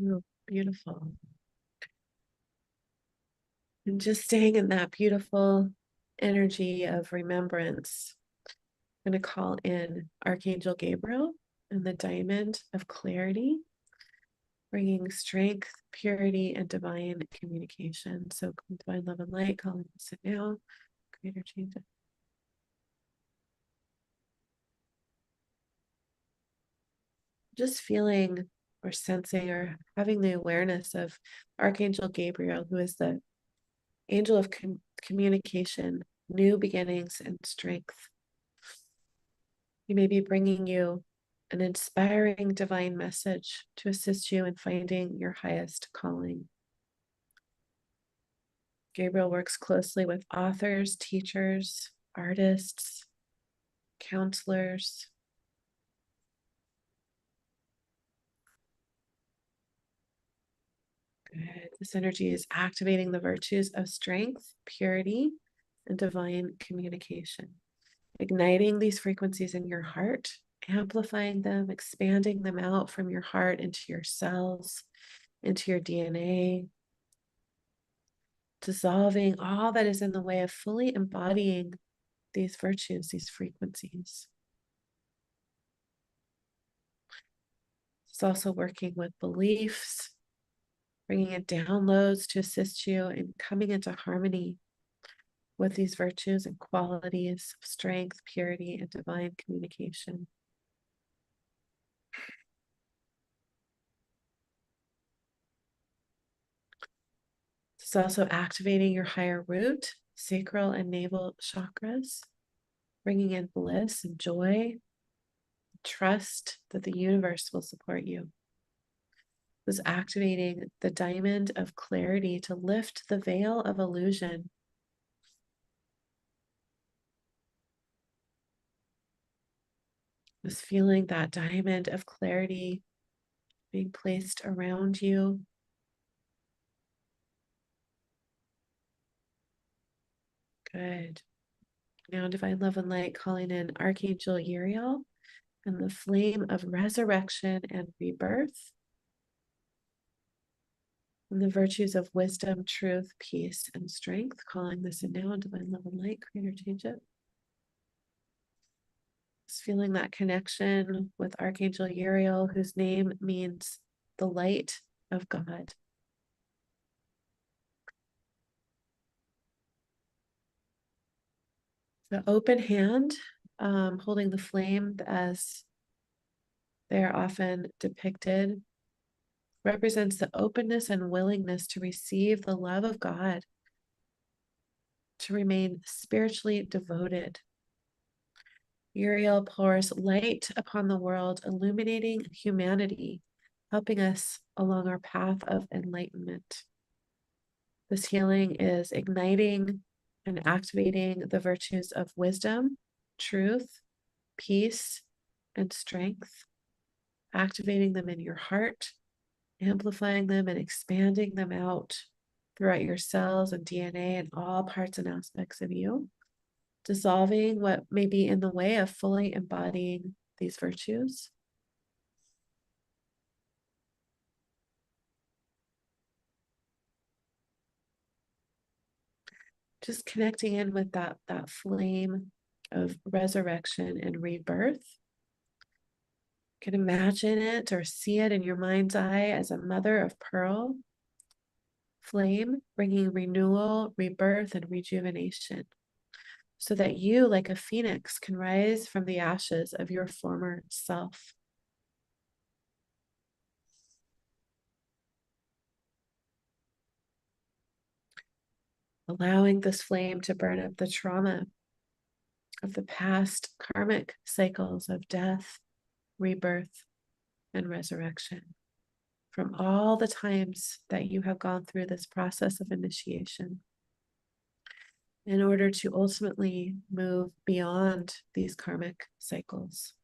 Oh, beautiful. And just staying in that beautiful energy of remembrance, I'm going to call in Archangel Gabriel and the diamond of clarity, bringing strength, purity, and divine communication. So, divine love and light, calling this in now. Greater change. Just feeling or sensing or having the awareness of Archangel Gabriel, who is the angel of communication, new beginnings, and strength. He may be bringing you an inspiring divine message to assist you in finding your highest calling. Gabriel works closely with authors, teachers, artists, counselors. Good. This energy is activating the virtues of strength, purity, and divine communication, igniting these frequencies in your heart, amplifying them, expanding them out from your heart into your cells, into your DNA, dissolving all that is in the way of fully embodying these virtues, these frequencies. It's also working with beliefs, bringing in downloads to assist you in coming into harmony with these virtues and qualities of strength, purity, and divine communication. It's also activating your higher root, sacral and navel chakras, bringing in bliss and joy, trust that the universe will support you. It's activating the diamond of clarity to lift the veil of illusion. Just feeling that diamond of clarity being placed around you. Good. Now, divine love and light, calling in Archangel Uriel and the flame of resurrection and rebirth, and the virtues of wisdom, truth, peace, and strength, calling this in now, divine love and light, creator, change it. Just feeling that connection with Archangel Uriel, whose name means the light of God. The open hand, holding the flame as they are often depicted, represents the openness and willingness to receive the love of God, to remain spiritually devoted. Uriel pours light upon the world, illuminating humanity, helping us along our path of enlightenment. This healing is igniting and activating the virtues of wisdom, truth, peace, and strength, activating them in your heart, amplifying them and expanding them out throughout your cells and DNA and all parts and aspects of you, dissolving what may be in the way of fully embodying these virtues. Just connecting in with that flame of resurrection and rebirth. You can imagine it or see it in your mind's eye as a mother of pearl flame, bringing renewal, rebirth, and rejuvenation, so that you, like a phoenix, can rise from the ashes of your former self. Allowing this flame to burn up the trauma of the past karmic cycles of death, rebirth, and resurrection from all the times that you have gone through this process of initiation in order to ultimately move beyond these karmic cycles.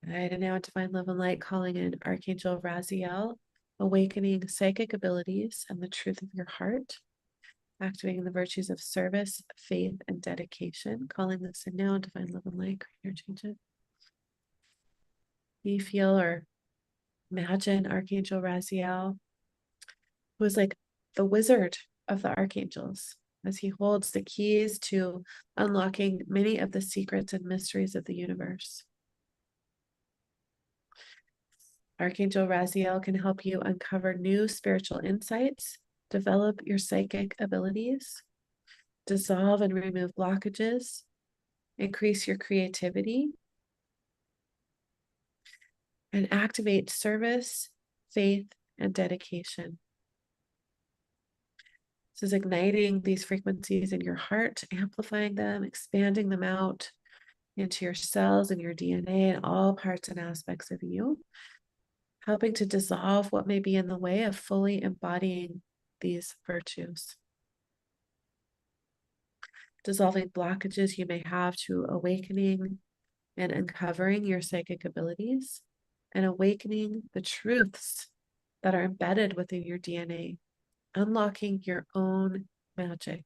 Right, and now divine love and light calling in Archangel Raziel, awakening psychic abilities and the truth of your heart, activating the virtues of service, faith, and dedication. Calling this in now, divine love and light, creator, change it. You feel or imagine Archangel Raziel, who is like the wizard of the archangels, as he holds the keys to unlocking many of the secrets and mysteries of the universe. Archangel Raziel can help you uncover new spiritual insights, develop your psychic abilities, dissolve and remove blockages, increase your creativity, and activate service, faith, and dedication. This is igniting these frequencies in your heart, amplifying them, expanding them out into your cells and your DNA and all parts and aspects of you, helping to dissolve what may be in the way of fully embodying these virtues. Dissolving blockages you may have to awakening and uncovering your psychic abilities, and awakening the truths that are embedded within your DNA, unlocking your own magic.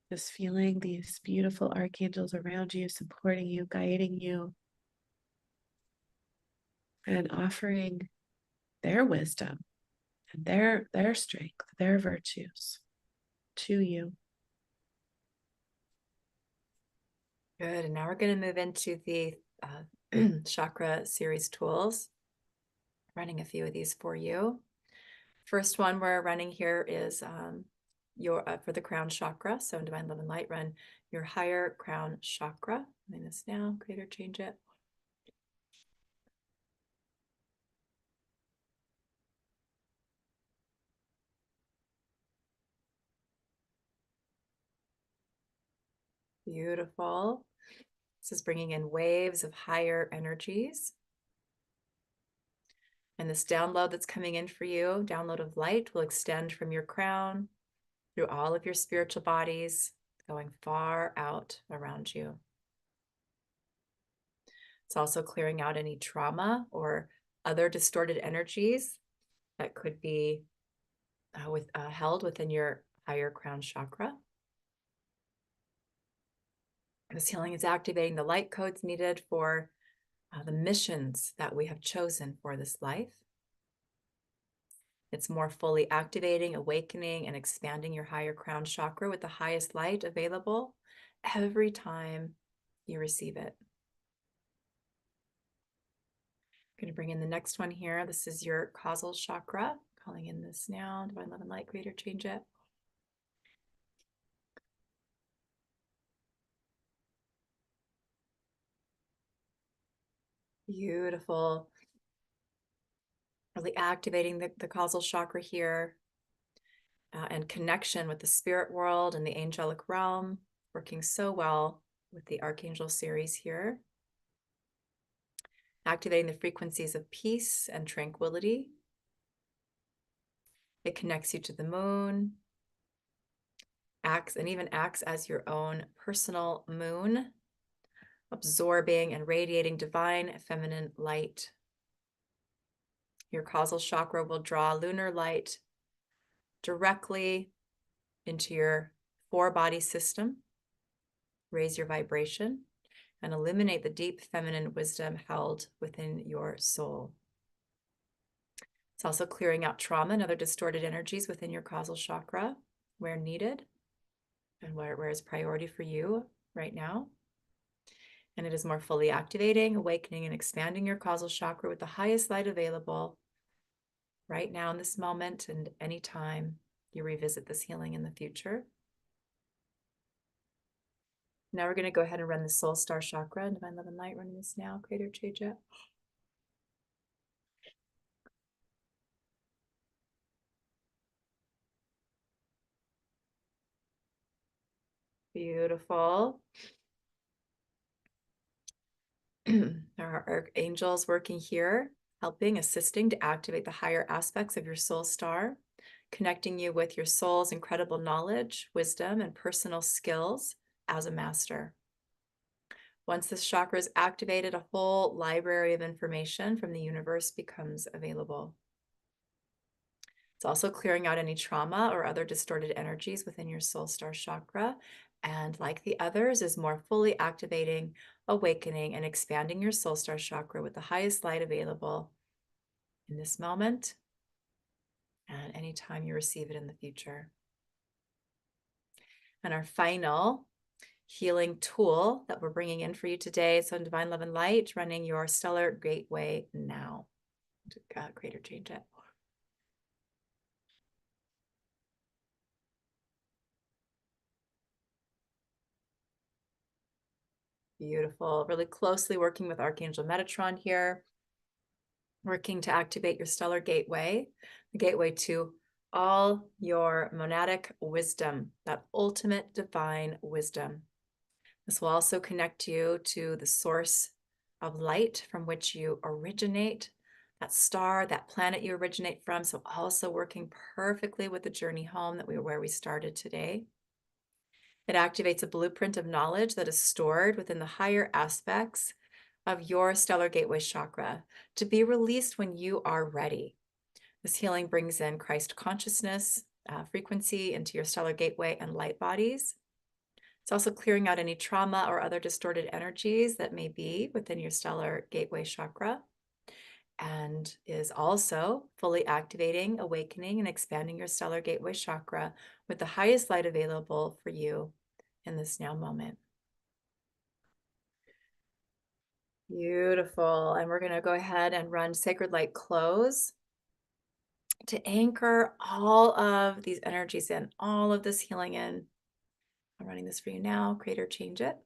Just feeling these beautiful archangels around you, supporting you, guiding you, and offering their wisdom and their strength, their virtues to you. Good. And now we're going to move into the chakra series tools. Running a few of these for you. First one we're running here is your for the crown chakra. So in divine love and light, run your higher crown chakra. Doing this now. Creator, change it. Beautiful. This is bringing in waves of higher energies. And this download that's coming in for you, download of light, will extend from your crown through all of your spiritual bodies, going far out around you. It's also clearing out any trauma or other distorted energies that could be held within your higher crown chakra. This healing is activating the light codes needed for the missions that we have chosen for this life. It's more fully activating, awakening, and expanding your higher crown chakra with the highest light available every time you receive it. I'm going to bring in the next one here. This is your causal chakra. Calling in this now. Divine love and light, creator, change it. Beautiful. Really activating the causal chakra here and connection with the spirit world and the angelic realm, working so well with the Archangel series here. Activating the frequencies of peace and tranquility. It connects you to the moon, acts as your own personal moon, absorbing and radiating divine feminine light. Your causal chakra will draw lunar light directly into your four-body system, raise your vibration, and eliminate the deep feminine wisdom held within your soul. It's also clearing out trauma and other distorted energies within your causal chakra where needed and where is priority for you right now. And it is more fully activating, awakening, and expanding your causal chakra with the highest light available right now in this moment and anytime you revisit this healing in the future. Now we're going to go ahead and run the soul star chakra and divine love and light, running this now. Creator, change it. Beautiful. There are archangels working here, helping, assisting to activate the higher aspects of your soul star, connecting you with your soul's incredible knowledge, wisdom, and personal skills as a master. Once this chakra is activated, a whole library of information from the universe becomes available. It's also clearing out any trauma or other distorted energies within your soul star chakra. And like the others, is more fully activating, awakening, and expanding your soul star chakra with the highest light available in this moment and anytime you receive it in the future. And our final healing tool that we're bringing in for you today is on Divine Love and Light, running your stellar gateway now. Creator, change it. Beautiful. Really closely working with Archangel Metatron here, working to activate your stellar gateway, the gateway to all your monadic wisdom, that ultimate divine wisdom. This will also connect you to the source of light from which you originate, that star, that planet you originate from. So also working perfectly with the journey home where we started today. It activates a blueprint of knowledge that is stored within the higher aspects of your stellar gateway chakra to be released when you are ready. This healing brings in Christ consciousness, frequency into your stellar gateway and light bodies. It's also clearing out any trauma or other distorted energies that may be within your stellar gateway chakra, and is also fully activating, awakening, and expanding your stellar gateway chakra with the highest light available for you in this now moment. Beautiful. And we're going to go ahead and run Sacred Light Close to anchor all of these energies in, all of this healing in. I'm running this for you now. Creator, change it.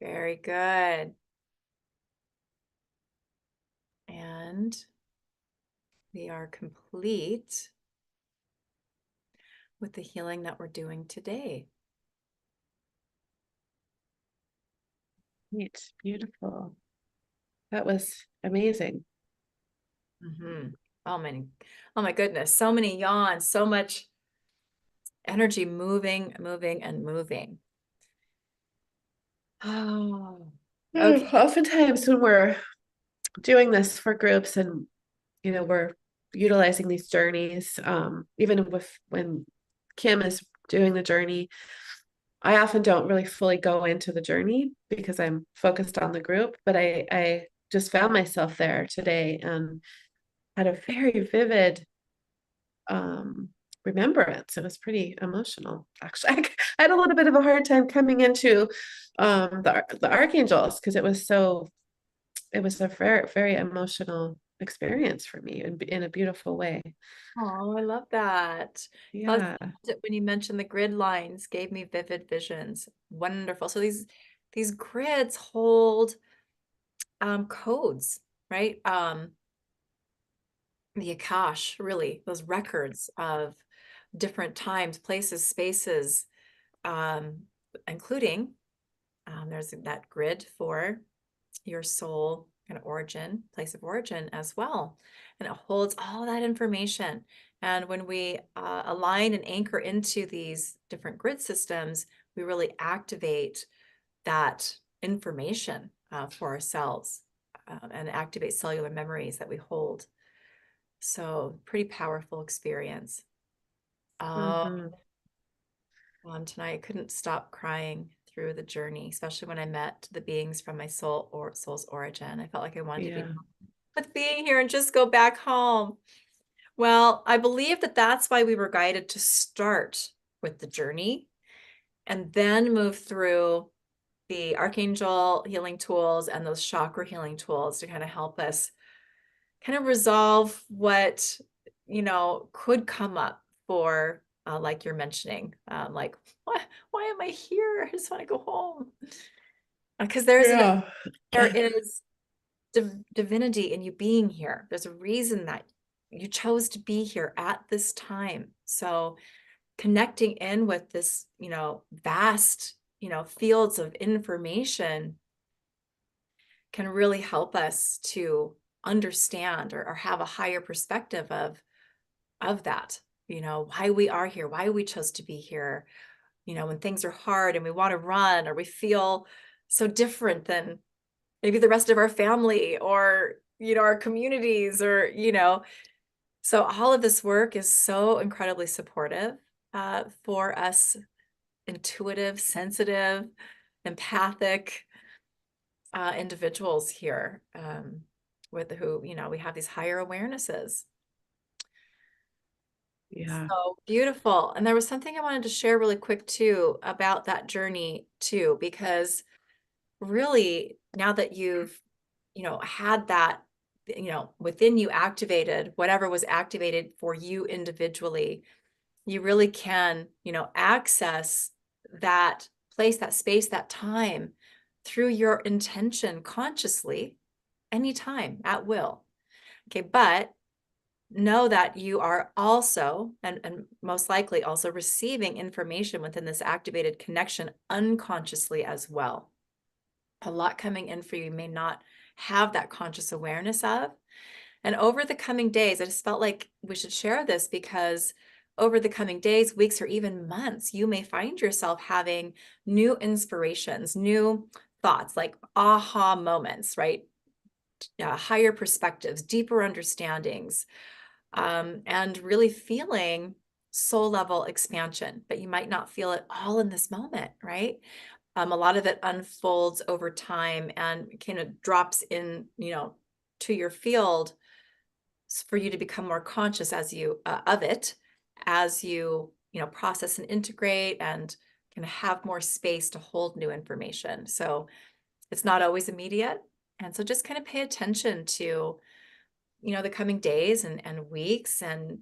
Very good. And we are complete with the healing that we're doing today. Neat. Beautiful. That was amazing. Oh my goodness. So many yawns, so much energy moving, and moving. Oh, okay. Oftentimes when we're doing this for groups and, we're utilizing these journeys, even when Kim is doing the journey, I often don't really fully go into the journey because I'm focused on the group, but I just found myself there today and had a very vivid remembrance. It was pretty emotional, actually. I had a little bit of a hard time coming into the archangels because it was a very, very emotional experience for me in a beautiful way. Oh, I love that. Yeah. When you mentioned the grid lines, gave me vivid visions. Wonderful. So these grids hold codes, right? The Akash, really, those records of different times, places, spaces, including there's that grid for your soul kind of origin, place of origin as well. And it holds all that information. And when we align and anchor into these different grid systems, we really activate that information for ourselves and activate cellular memories that we hold. So pretty powerful experience. Mhm. Tonight I couldn't stop crying through the journey, especially when I met the beings from my soul's origin. I felt like I wanted to be Yeah. done with being here and just go back home. Well, I believe that that's why we were guided to start with the journey and then move through the archangel healing tools and those chakra healing tools to kind of help us kind of resolve what, could come up for, like you're mentioning, like, why am I here? I just want to go home. Because Yeah. there is divinity in you being here. There's a reason that you chose to be here at this time. So connecting in with this, vast, fields of information can really help us to understand or have a higher perspective of that, why we are here, why we chose to be here, when things are hard and we want to run or we feel so different than maybe the rest of our family or, our communities or, so all of this work is so incredibly supportive for us intuitive, sensitive, empathic individuals here with who, we have these higher awarenesses. Yeah. So beautiful. And there was something I wanted to share really quick too about that journey too, because really now that you've, had that, within you activated, whatever was activated for you individually, you really can, access that place, that space, that time through your intention consciously, anytime at will. Okay. But know that you are also, and most likely also receiving information within this activated connection unconsciously as well. A lot coming in for you may not have that conscious awareness of. And over the coming days, I just felt like we should share this because over the coming days, weeks, or even months, you may find yourself having new inspirations, new thoughts, like aha moments, right? Higher perspectives, deeper understandings, and really feeling soul level expansion, but you might not feel it all in this moment, right? A lot of it unfolds over time and kind of drops in, to your field for you to become more conscious as you of it as you, process and integrate and kind of have more space to hold new information. So it's not always immediate. And so just kind of pay attention to, the coming days and weeks and,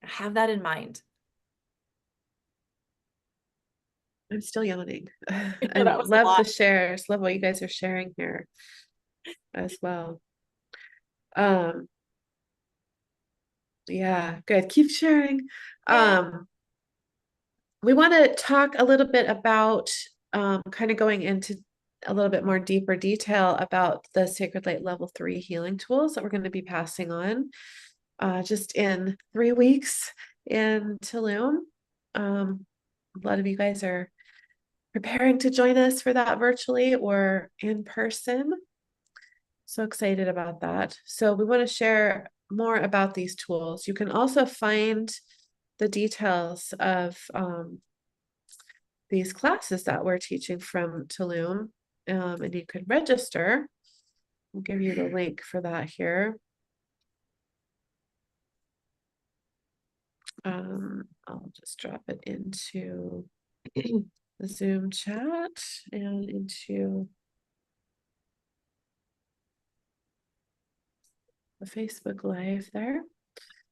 have that in mind. I'm still yawning. So And that was a love the lot. shares. Love what you guys are sharing here as well. Um, yeah, good. Keep sharing. Yeah. We want to talk a little bit about kind of going into a little bit more deeper detail about the Sacred Light Level 3 healing tools that we're going to be passing on just in 3 weeks in Tulum. A lot of you guys are preparing to join us for that virtually or in person. So excited about that. So we want to share more about these tools. You can also find the details of these classes that we're teaching from Tulum, and you could register. I'll give you the link for that here. I'll just drop it into the Zoom chat and into the Facebook Live there.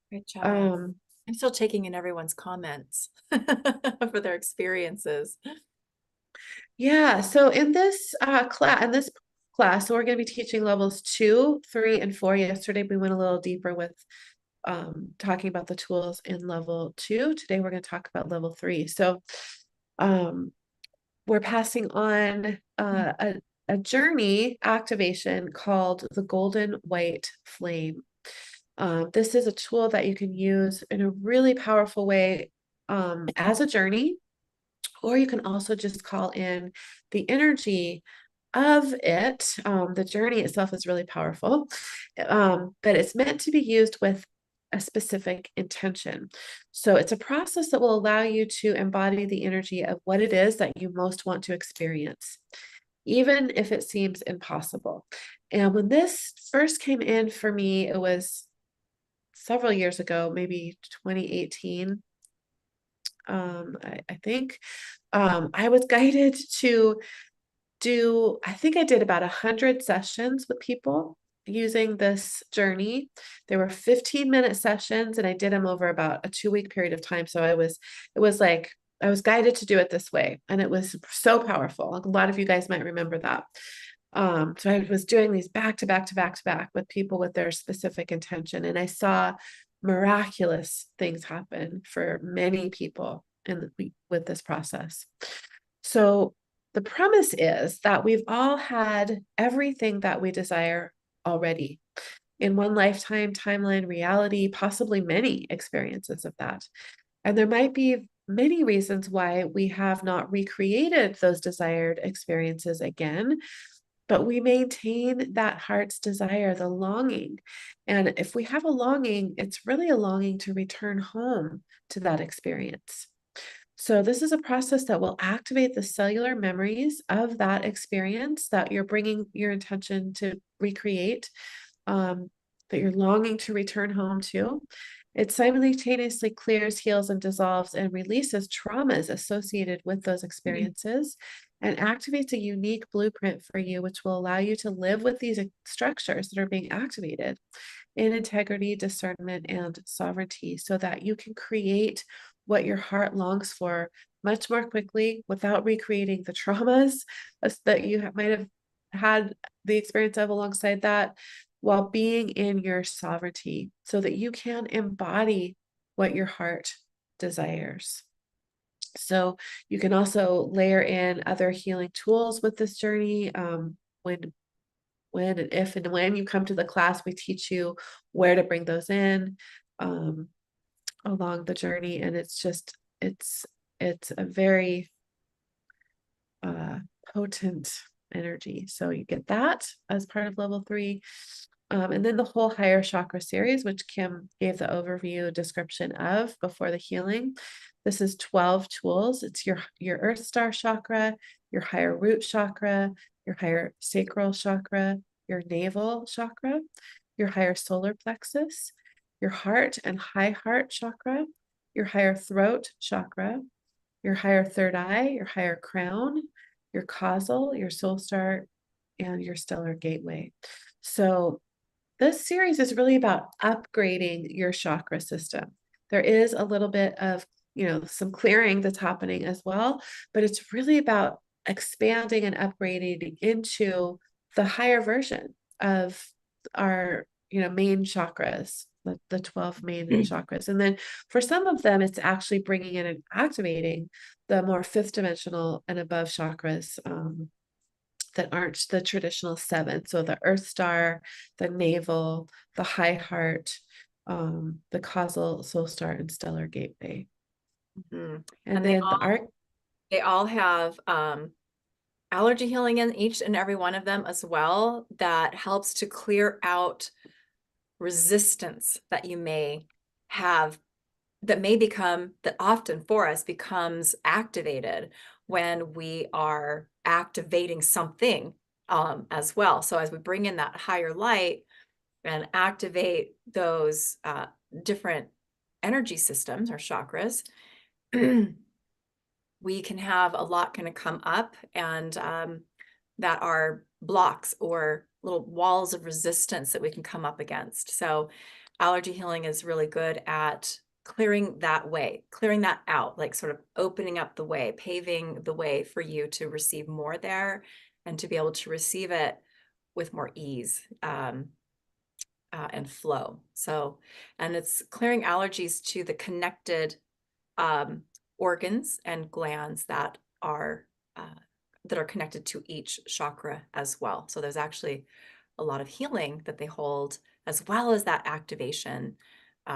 Great job. Um, I'm still taking in everyone's comments for their experiences. yeah, so in this class, so we're going to be teaching levels 2, 3, and 4. Yesterday we went a little deeper with talking about the tools in level 2. Today we're going to talk about level 3. So we're passing on a journey activation called the Golden White Flame. This is a tool that you can use in a really powerful way as a journey, or you can also just call in the energy of it. The journey itself is really powerful, but it's meant to be used with a specific intention. So it's a process that will allow you to embody the energy of what it is that you most want to experience, even if it seems impossible. And when this first came in for me, it was several years ago, maybe 2018. I think I was guided to do, I think I did about 100 sessions with people using this journey. There were 15-minute sessions, and I did them over about a 2-week period of time. So it was like, I was guided to do it this way, and it was so powerful. A lot of you guys might remember that. So I was doing these back to back to back to back with people with their specific intention, and I saw miraculous things happen for many people with this process. So the premise is that we've all had everything that we desire already in one lifetime, timeline, reality, possibly many experiences of that. And there might be many reasons why we have not recreated those desired experiences again, but we maintain that heart's desire, the longing. And if we have a longing, it's really a longing to return home to that experience. So this is a process that will activate the cellular memories of that experience that you're bringing your intention to recreate, that you're longing to return home to. It simultaneously clears, heals, and dissolves and releases traumas associated with those experiences and activates a unique blueprint for you, which will allow you to live with these structures that are being activated in integrity, discernment, and sovereignty, so that you can create what your heart longs for much more quickly without recreating the traumas that you might have had the experience of alongside that, while being in your sovereignty, so that you can embody what your heart desires. So you can also layer in other healing tools with this journey. When and if and when you come to the class, we teach you where to bring those in along the journey. And it's a very potent energy. So you get that as part of level 3. And then the whole higher chakra series, which Kim gave the overview description of before the healing. This is 12 tools. It's your earth star chakra, your higher root chakra, your higher sacral chakra, your navel chakra, your higher solar plexus, your heart and high heart chakra, your higher throat chakra, your higher third eye, your higher crown, your causal, your soul star, and your stellar gateway. So this series is really about upgrading your chakra system. There is a little bit of, some clearing that's happening as well, but it's really about expanding and upgrading into the higher version of our, main chakras, the 12 main chakras. And then for some of them, it's actually bringing in and activating the more 5th dimensional and above chakras, that aren't the traditional 7. So the earth star, the navel, the high heart, the causal, soul star, and stellar gateway. Mm-hmm. And they then they all have allergy healing in each and every one of them as well, that helps to clear out resistance that you may have, that often for us becomes activated when we are activating something as well. So as we bring in that higher light and activate those different energy systems or chakras, we can have a lot kind of come up, and that are blocks or little walls of resistance that we can come up against. So allergy healing is really good at clearing that out, like sort of opening up the way, paving the way for you to receive more there and to be able to receive it with more ease and flow. So, and it's clearing allergies to the connected organs and glands that are that are connected to each chakra as well. So there's actually a lot of healing that they hold, as well as that activation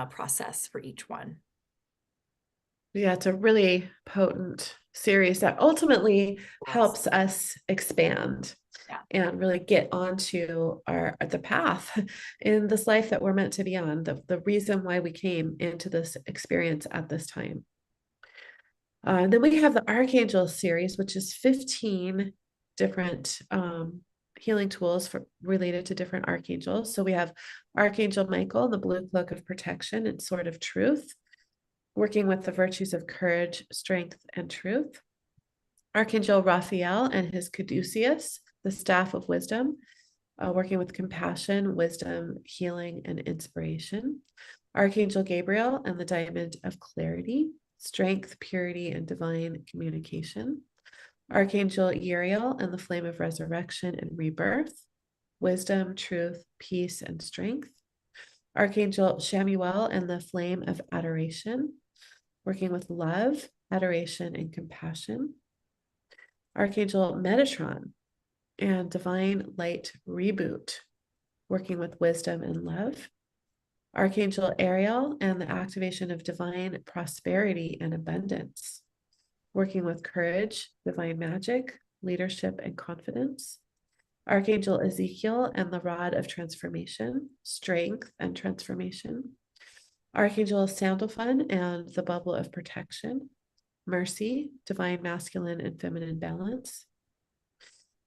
process for each one. Yeah, it's a really potent series that ultimately Yes. helps us expand Yeah. and really get onto the path in this life that we're meant to be on, the reason why we came into this experience at this time. Then we have the Archangel series, which is 15 different healing tools related to different archangels. So we have Archangel Michael, the blue cloak of protection and sword of truth, working with the virtues of courage, strength, and truth. Archangel Raphael and his caduceus, the staff of wisdom, working with compassion, wisdom, healing, and inspiration. Archangel Gabriel and the diamond of clarity, strength, purity, and divine communication. Archangel Uriel and the flame of resurrection and rebirth, wisdom, truth, peace, and strength. Archangel Shamuel and the flame of adoration, working with love, adoration, and compassion. Archangel Metatron and divine light reboot, working with wisdom and love. Archangel Ariel and the activation of divine prosperity and abundance, working with courage, divine magic, leadership, and confidence. Archangel Ezekiel and the rod of transformation, strength, and transformation. Archangel Sandalphon and the bubble of protection, mercy, divine masculine and feminine balance.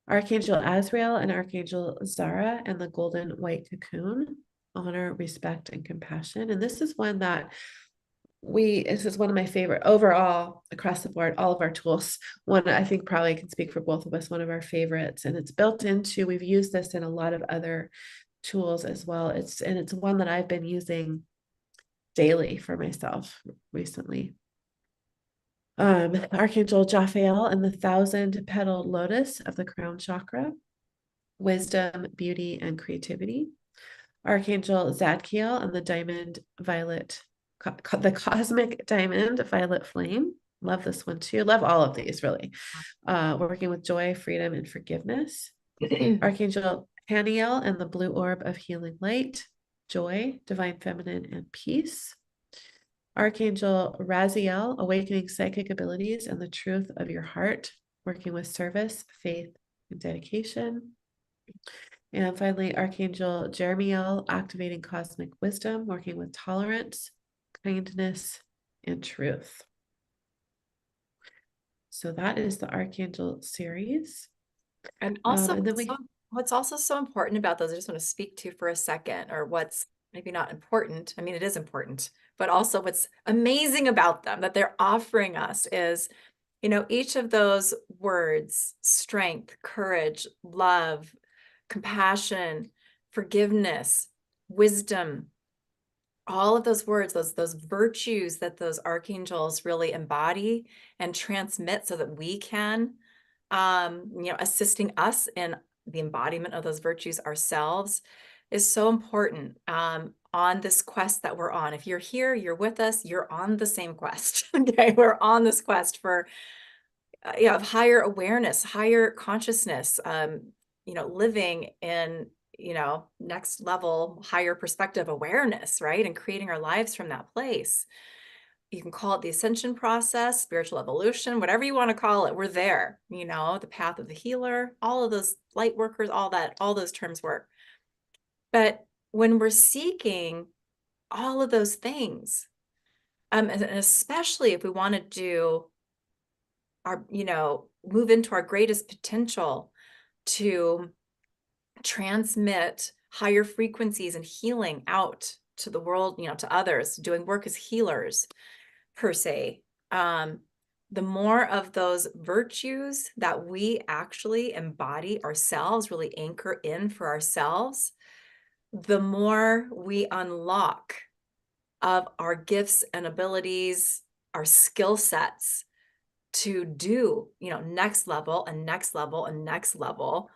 Archangel Azrael and Archangel Zara and the golden white cocoon, honor, respect, and compassion. And this is one that this is one of my favorite overall across the board, all of our tools. One I think probably can speak for both of us, one of our favorites. And it's built into, we've used this in a lot of other tools as well. It's one that I've been using daily for myself recently. Archangel Jophiel and the 1,000-petaled lotus of the crown chakra, wisdom, beauty, and creativity. Archangel Zadkiel and the diamond violet, the cosmic diamond violet flame. Love this one too. Love all of these really. Working with joy, freedom, and forgiveness. Archangel Haniel and the blue orb of healing light, joy, divine feminine, and peace. Archangel Raziel, awakening psychic abilities and the truth of your heart, working with service, faith, and dedication. And finally, Archangel Jeremiel, activating cosmic wisdom, working with tolerance, kindness, and truth. So that is the Archangel series. And also, And then what's also so important about those, I just want to speak to for a second, or what's maybe not important. I mean, it is important, but also what's amazing about them that they're offering us is, each of those words, strength, courage, love, compassion, forgiveness, wisdom, all of those words, those virtues that those archangels really embody and transmit so that we can, assisting us in the embodiment of those virtues ourselves is so important on this quest that we're on. If you're here, you're with us, you're on the same quest. Okay, we're on this quest for of higher awareness, higher consciousness, living in next level, higher perspective awareness, right? And creating our lives from that place. You can call it the ascension process, spiritual evolution, whatever you want to call it. We're there, the path of the healer, all of those light workers, all that, all those terms work. But when we're seeking all of those things, and especially if we want to do our, move into our greatest potential to transmit higher frequencies and healing out to the world, to others, doing work as healers per se. The more of those virtues that we actually embody ourselves, really anchor in for ourselves, the more we unlock of our gifts and abilities, our skill sets to do, next level and next level and next level,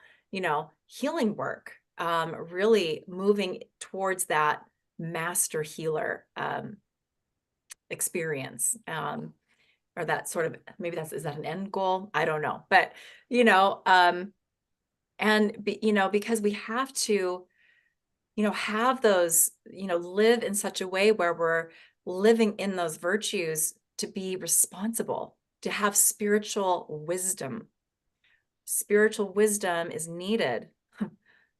healing work, really moving towards that master healer experience. or that sort of, maybe is that an end goal? I don't know. But, because we have to, have those, live in such a way where we're living in those virtues to be responsible, to have spiritual wisdom. Spiritual wisdom is needed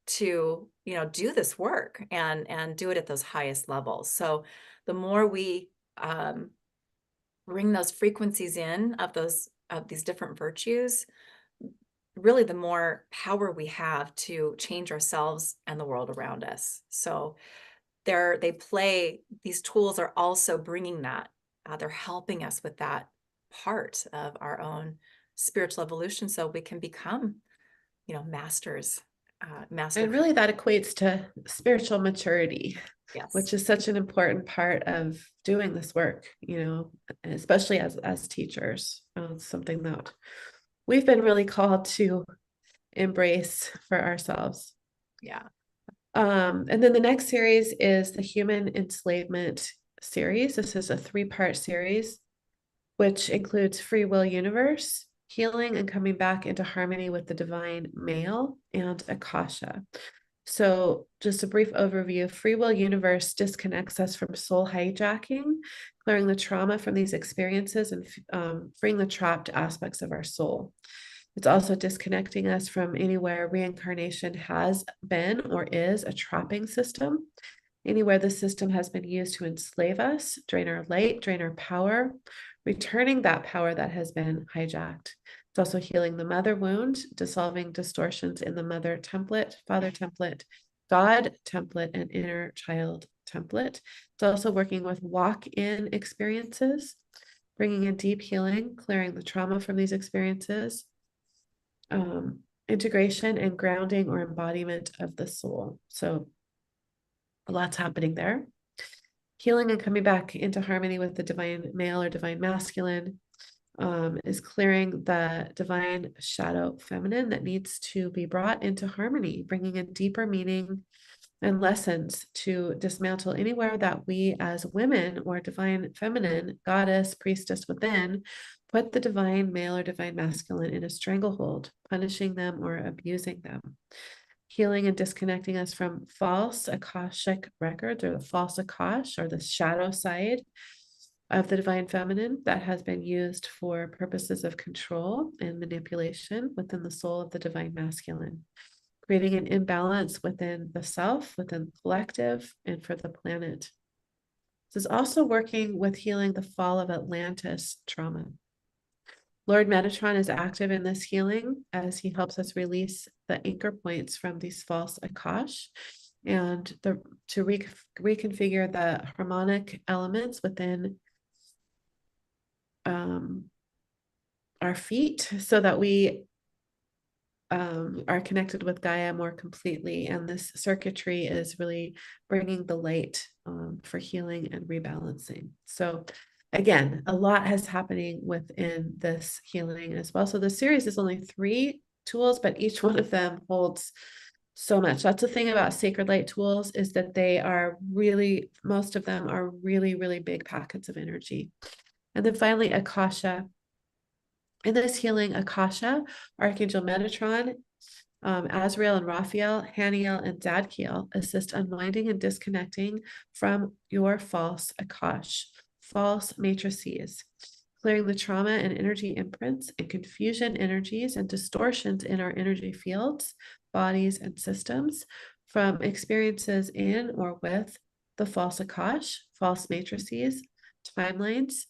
to, do this work and do it at those highest levels. So the more we bring those frequencies in of these different virtues, really the more power we have to change ourselves and the world around us. So these tools are also bringing that. They're helping us with that part of our own spiritual evolution so we can become, masters, master. And really that equates to spiritual maturity, Yes. which is such an important part of doing this work, especially as teachers. It's something that we've been really called to embrace for ourselves. Yeah. And then the next series is the Human Enslavement series. This is a 3-part series, which includes Free Will Universe, Healing and Coming Back into Harmony with the Divine Male, and Akasha. So just a brief overview. Free Will Universe disconnects us from soul hijacking, clearing the trauma from these experiences and freeing the trapped aspects of our soul. It's also disconnecting us from anywhere reincarnation has been or is a trapping system, anywhere the system has been used to enslave us, drain our light, drain our power, returning that power that has been hijacked. It's also healing the mother wound, dissolving distortions in the mother template, father template, God template, and inner child template. It's also working with walk-in experiences, bringing in deep healing, clearing the trauma from these experiences, integration and grounding or embodiment of the soul. So a lot's happening there. Healing and coming back into harmony with the divine male or divine masculine is clearing the divine shadow feminine that needs to be brought into harmony, bringing in deeper meaning and lessons to dismantle anywhere that we as women or divine feminine, goddess, priestess within, put the divine male or divine masculine in a stranglehold, punishing them or abusing them. Healing and disconnecting us from false Akashic records, or the false Akash, or the shadow side of the divine feminine that has been used for purposes of control and manipulation within the soul of the divine masculine, creating an imbalance within the self, within the collective, and for the planet. This is also working with healing the fall of Atlantis trauma. Lord Metatron is active in this healing as he helps us release the anchor points from these false Akash and to reconfigure the harmonic elements within our feet so that we are connected with Gaia more completely. And this circuitry is really bringing the light for healing and rebalancing. So again, a lot has happening within this healing as well. So the series is only 3 tools, but each one of them holds so much. That's the thing about sacred light tools, is that they are really, most of them are really, really big packets of energy. And then finally, Akasha. In this healing, Akasha, Archangel Metatron, Azrael and Raphael, Haniel and Zadkiel assist unwinding and disconnecting from your false Akash, false matrices, clearing the trauma and energy imprints and confusion energies and distortions in our energy fields, bodies, and systems from experiences in or with the false Akash, false matrices, timelines,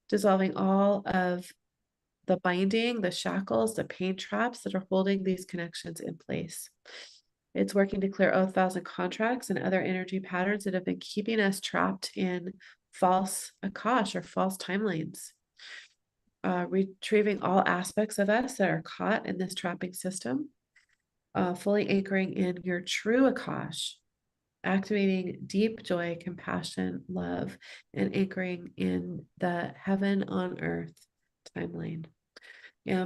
dissolving all of the binding, the shackles, the pain traps that are holding these connections in place. It's working to clear 1,000 contracts and other energy patterns that have been keeping us trapped in false Akash or false timelines. Retrieving all aspects of us that are caught in this trapping system, fully anchoring in your true Akash, activating deep joy, compassion, love, and anchoring in the heaven on earth timeline.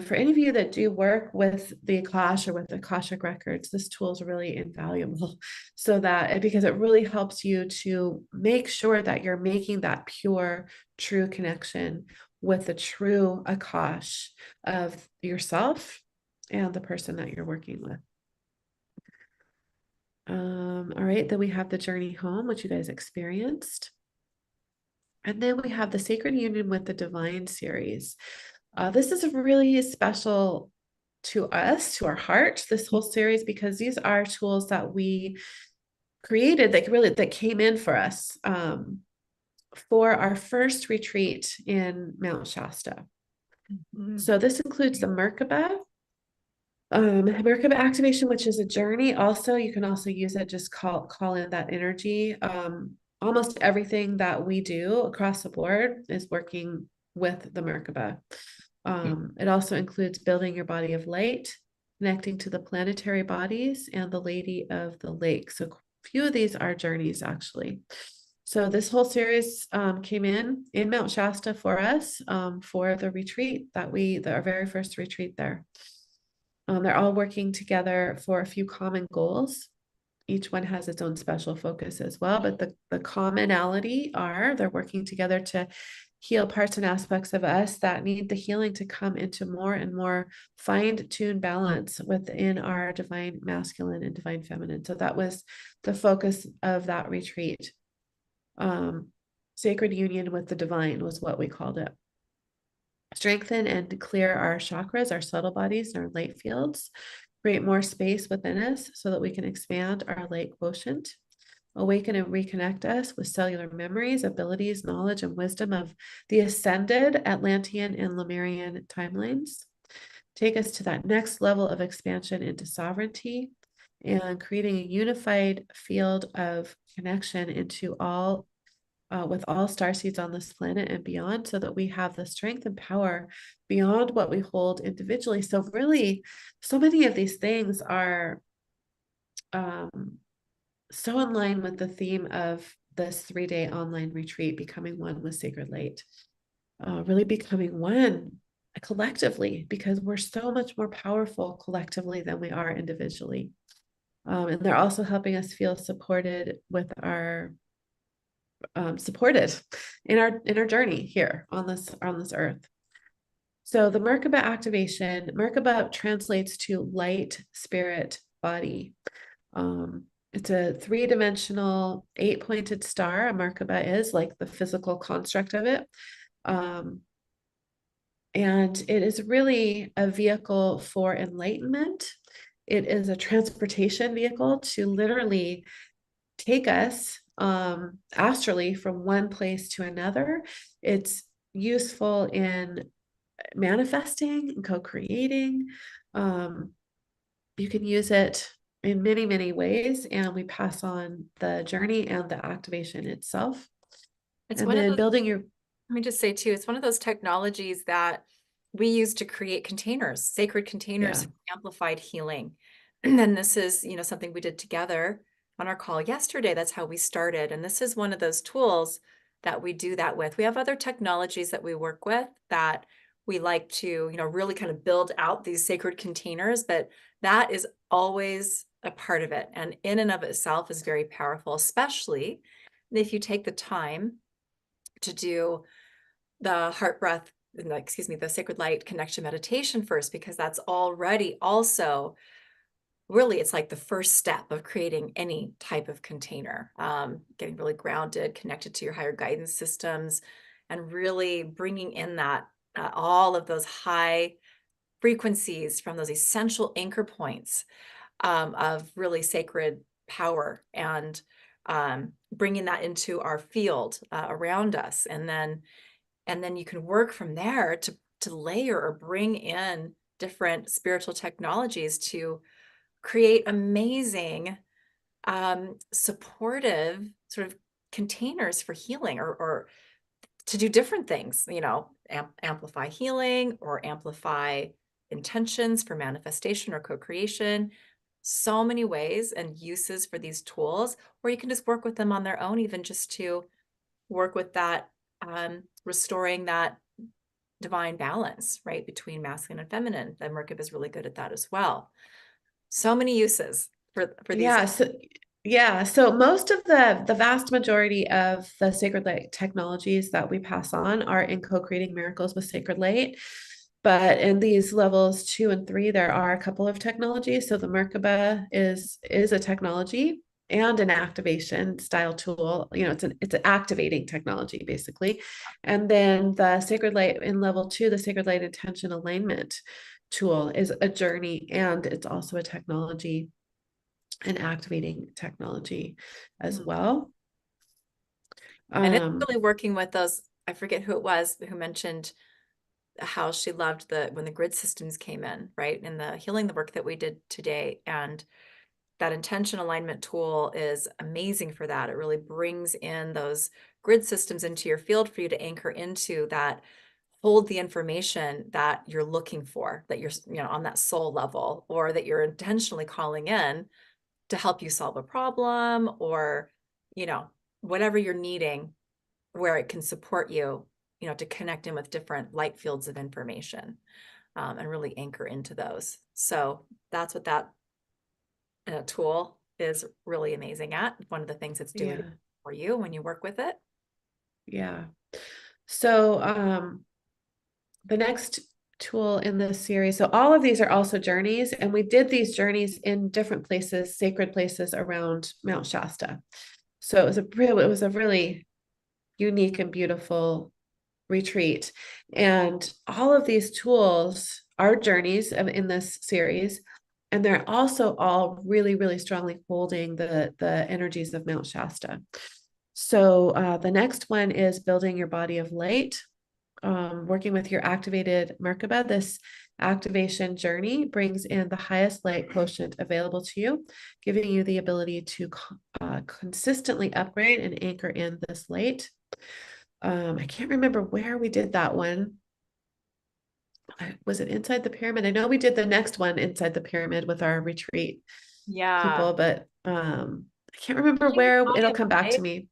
For any of you that do work with the Akash or with Akashic records, this tool is really invaluable because it really helps you to make sure that you're making that pure, true connection with the true Akash of yourself and the person that you're working with. All right, then we have the journey home, which you guys experienced. And then we have the Sacred Union with the Divine series. This is really special to us, to our heart, this whole series, because these are tools that we created that came in for us for our first retreat in Mount Shasta. So this includes the Merkaba, Merkaba activation, which is a journey. Also, you can also use it, just call in that energy. Almost everything that we do across the board is working with the Merkaba. It also includes building your body of light, connecting to the planetary bodies, and the Lady of the Lake. So a few of these are journeys, actually. So this whole series came in Mount Shasta for us for the retreat our very first retreat there. They're all working together for a few common goals. Each one has its own special focus as well, but the commonality are they're working together to heal parts and aspects of us that need the healing to come into more and more fine-tuned balance within our divine masculine and divine feminine. So that was the focus of that retreat. Sacred union with the divine was what we called it. Strengthen and clear our chakras, our subtle bodies, and our light fields. Create more space within us so that we can expand our light quotient. Awaken and reconnect us with cellular memories, abilities, knowledge, and wisdom of the ascended Atlantean and Lemurian timelines. Take us to that next level of expansion into sovereignty and creating a unified field of connection into all with all starseeds on this planet and beyond, so that we have the strength and power beyond what we hold individually. So really, so many of these things are so in line with the theme of this 3-day online retreat, becoming one with sacred light, really becoming one collectively, because we're so much more powerful collectively than we are individually. And they're also helping us feel supported with our supported in our journey here on this earth. So the Merkaba activation, Merkaba translates to light, spirit, body. It's a 3-dimensional, 8-pointed star. A Merkaba is like the physical construct of it. And it is really a vehicle for enlightenment. It is a transportation vehicle to literally take us astrally from one place to another. It's useful in manifesting and co-creating. You can use it in many, many ways, and we pass on the journey and the activation itself. It's And one of then those, building your let me just say too, it's one of those technologies that we use to create containers, sacred containers for amplified healing. And then this is, something we did together on our call yesterday. That's how we started. And this is one of those tools that we do that with. We have other technologies that we work with that we like to, really kind of build out these sacred containers, but that is always a part of it. And in and of itself is very powerful, especially if you take the time to do the heart breath, the sacred light connection meditation first, because that's already also really, it's like the first step of creating any type of container, getting really grounded, connected to your higher guidance systems, and really bringing in that all of those high frequencies from those essential anchor points of really sacred power, and bringing that into our field around us. And then you can work from there to layer or bring in different spiritual technologies to create amazing supportive sort of containers for healing, or to do different things, amplify healing or amplify intentions for manifestation or co-creation. So many ways and uses for these tools, or you can just work with them on their own, even just to work with that, restoring that divine balance, right, between masculine and feminine. The Merkaba is really good at that as well. So many uses for these. yeah. So Yeah, so most of the vast majority of the sacred light technologies that we pass on are in co-creating miracles with sacred light. But in these levels 2 and 3, there are a couple of technologies. So the Merkaba is a technology and an activation style tool. You know, it's an activating technology basically. And then the sacred light in level 2, the sacred light intention alignment tool is a journey, and it's also a technology, and activating technology as Mhm. well. And it's Um, really working with those, I forget who it was who mentioned how she loved when the grid systems came in, right? In the healing the work that we did today. And that intention alignment tool is amazing for that. It really brings in those grid systems into your field for you to anchor into that, hold the information that you're looking for, that you're, on that soul level, or that you're intentionally calling in to help you solve a problem, or, you know, whatever you're needing, where it can support you, to connect in with different light fields of information, and really anchor into those. So that's what that tool is really amazing at. One of the things it's doing yeah, for you when you work with it. yeah. So the next tool in this series, so all of these are also journeys, and we did these journeys in different places, sacred places around Mount Shasta. So it was a really unique and beautiful retreat. And all of these tools are journeys in this series. And they're also all really, really strongly holding the energies of Mount Shasta. So the next one is building your body of light, working with your activated Merkaba. This activation journey brings in the highest light quotient available to you, giving you the ability to consistently upgrade and anchor in this light. I can't remember where we did that one. Was it inside the pyramid? I know we did the next one inside the pyramid with our retreat Yeah. people, but I can't remember Building your where. body It'll of come back to light. me.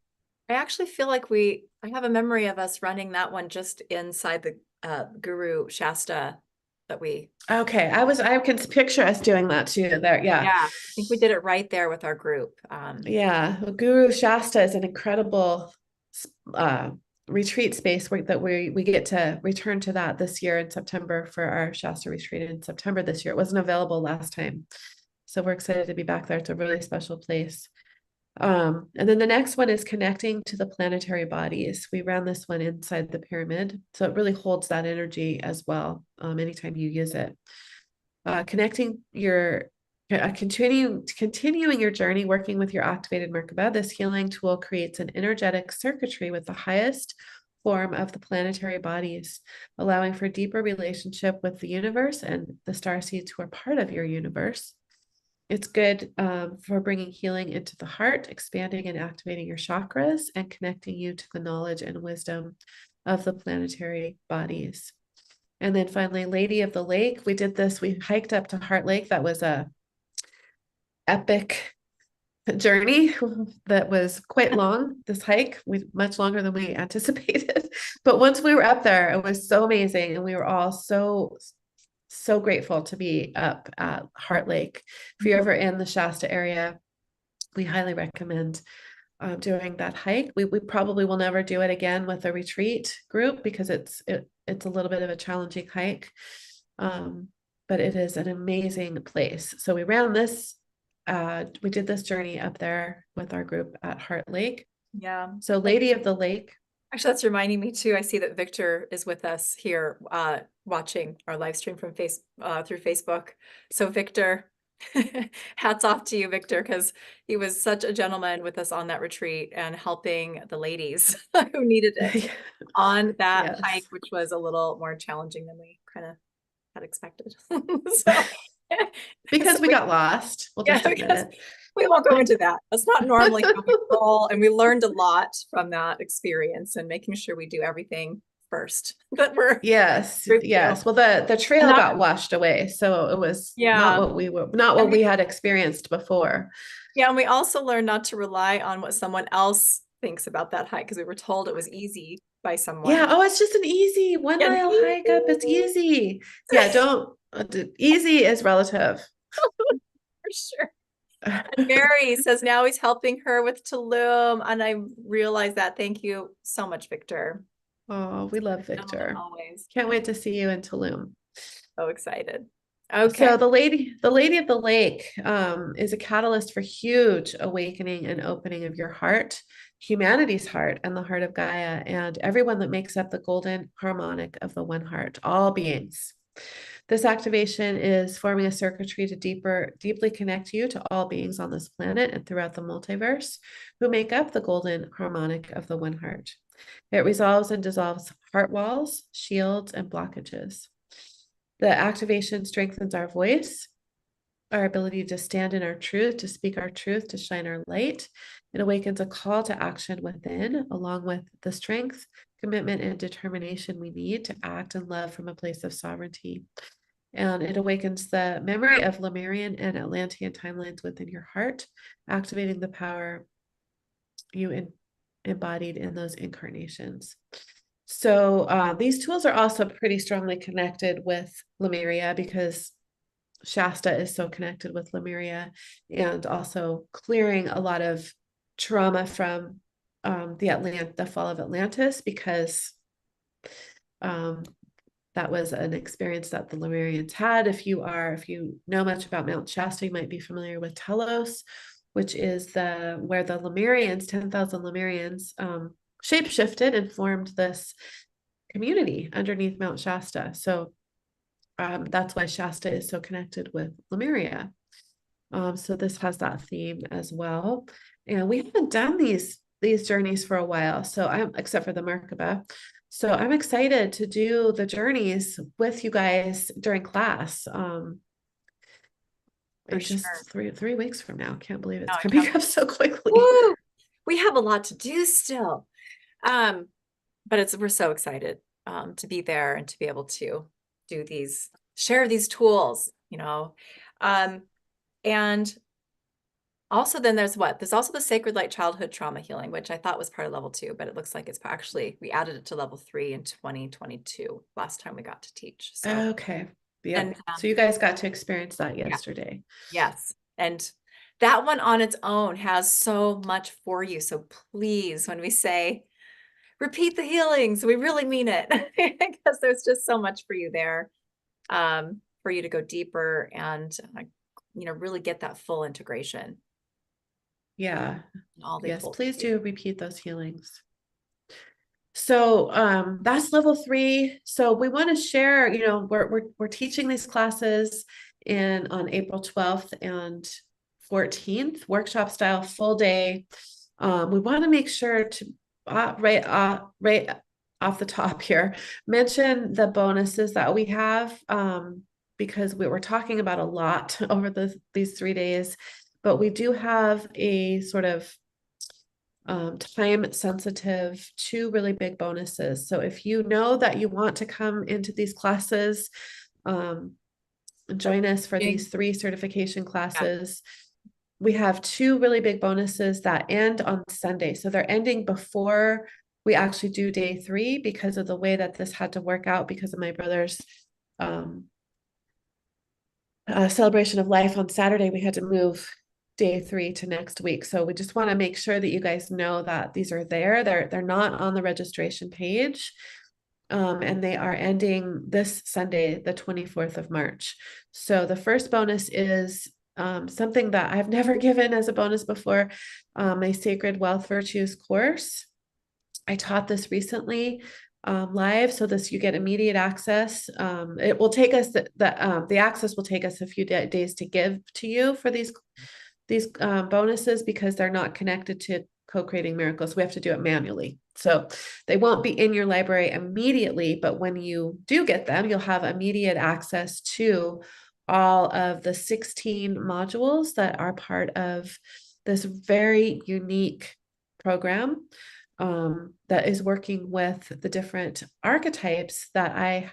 I actually feel like I have a memory of us running that one just inside the Guru Shasta that we, Okay, I can picture us doing that too. There, yeah, yeah, I think we did it right there with our group. yeah. Well, Guru Shasta is an incredible uh, retreat space that we get to return to that this year in September for our Shasta retreat in September this year. It wasn't available last time, so we're excited to be back there. It's a really special place. And then the next one is connecting to the planetary bodies. We ran this one inside the pyramid, so it really holds that energy as well, anytime you use it. Connecting your continuing your journey working with your activated Merkaba. This healing tool creates an energetic circuitry with the highest form of the planetary bodies, allowing for deeper relationship with the universe and the star seeds who are part of your universe. It's good for bringing healing into the heart, expanding and activating your chakras, and connecting you to the knowledge and wisdom of the planetary bodies. And then finally, Lady of the Lake. We did this. We hiked up to Heart Lake. That was a epic journey that was quite long. This hike was much longer than we anticipated. But once we were up there, it was so amazing, and we were all so grateful to be up at Heart Lake. If you're ever in the Shasta area, we highly recommend doing that hike. We probably will never do it again with a retreat group because it's a little bit of a challenging hike. Um, but it is an amazing place. So we did this journey up there with our group at Heart Lake. Yeah. So Lady of the Lake. Actually, that's reminding me too. I see that Victor is with us here, watching our live stream from through Facebook. So Victor, hats off to you, Victor, because he was such a gentleman with us on that retreat and helping the ladies who needed it on that hike, Yes. which was a little more challenging than we kind of had expected. So, so Because we got lost. We'll yeah, just admit because it. we won't go into that. That's not normally how we roll. And we learned a lot from that experience and making sure we do everything first that we're Yes, through to. yes. Well, the And trail that, got washed away, so it was yeah. not And what we had experienced before. yeah, and we also learned not to rely on what someone else thinks about that hike because we were told it was ezy by Yeah. someone. Oh, it's just an easy one Yeah, mile hike up. It's easy. Yeah. Don't, easy is relative. for sure. Mary says now he's helping her with Tulum. And I realize that. Thank you so much, Victor. Oh, we love Now and Victor. always. Can't wait to see you in Tulum. So excited. Okay. So the lady of the lake is a catalyst for huge awakening and opening of your heart, humanity's heart, and the heart of Gaia, and everyone that makes up the golden harmonic of the one heart, all beings. This activation is forming a circuitry to deeply connect you to all beings on this planet and throughout the multiverse who make up the golden harmonic of the one heart. It resolves and dissolves heart walls, shields, and blockages. The activation strengthens our voice, our ability to stand in our truth, to speak our truth, to shine our light. It awakens a call to action within, along with the strength, commitment, and determination we need to act and love from a place of sovereignty. And it awakens the memory of Lemurian and Atlantean timelines within your heart, activating the power you embodied in those incarnations. So these tools are also pretty strongly connected with Lemuria because Shasta is so connected with Lemuria, and also clearing a lot of trauma from the fall of Atlantis, because that was an experience that the Lemurians had. If you know much about Mount Shasta, you might be familiar with Telos, which is where the Lemurians, 10,000 Lemurians, shapeshifted and formed this community underneath Mount Shasta. So that's why Shasta is so connected with Lemuria. So this has that theme as well. And we haven't done these journeys for a while, except for the Merkaba. So I'm excited to do the journeys with you guys during class. For Just sure. 3 weeks from now. Can't believe No, it's I coming can't. up so quickly. Woo! We have a lot to do still. Um, but we're so excited to be there and to be able to share these tools, you know. And also then there's also the Sacred Light Childhood Trauma Healing, which I thought was part of level 2, but it looks like it's actually, we added it to level 3 in 2022, last time we got to teach. So, Okay. and Yep. So you guys got to experience that yeah, yesterday. yes. And that one on its own has so much for you. So please, when we say repeat the healings, we really mean it because there's just so much for you there, for you to go deeper and, really get that full integration. Yeah. All the Yes, full. please do repeat those healings. So that's level 3. So we want to share, we're teaching these classes on April 12th and 14th, workshop style, full day. We want to make sure to right off the top here, mention the bonuses that we have, because we were talking about a lot over these 3 days, but we do have a sort of time sensitive 2 really big bonuses. So if you know that you want to come into these classes, join us for these 3 certification classes. We have 2 really big bonuses that end on Sunday. So they're ending before we actually do day 3 because of the way that this had to work out because of my brother's celebration of life on Saturday. We had to move day 3 to next week. So we just want to make sure that you guys know that these are there. They're not on the registration page. And they are ending this Sunday, the 24th of March. So the first bonus is something that I've never given as a bonus before, my Sacred Wealth Virtues course. I taught this recently live, so you get immediate access. It will take us the access will take us a few days to give to you for these bonuses because they're not connected to co-creating miracles. We have to do it manually. So they won't be in your library immediately, but when you do get them, you'll have immediate access to all of the 16 modules that are part of this very unique program that is working with the different archetypes that I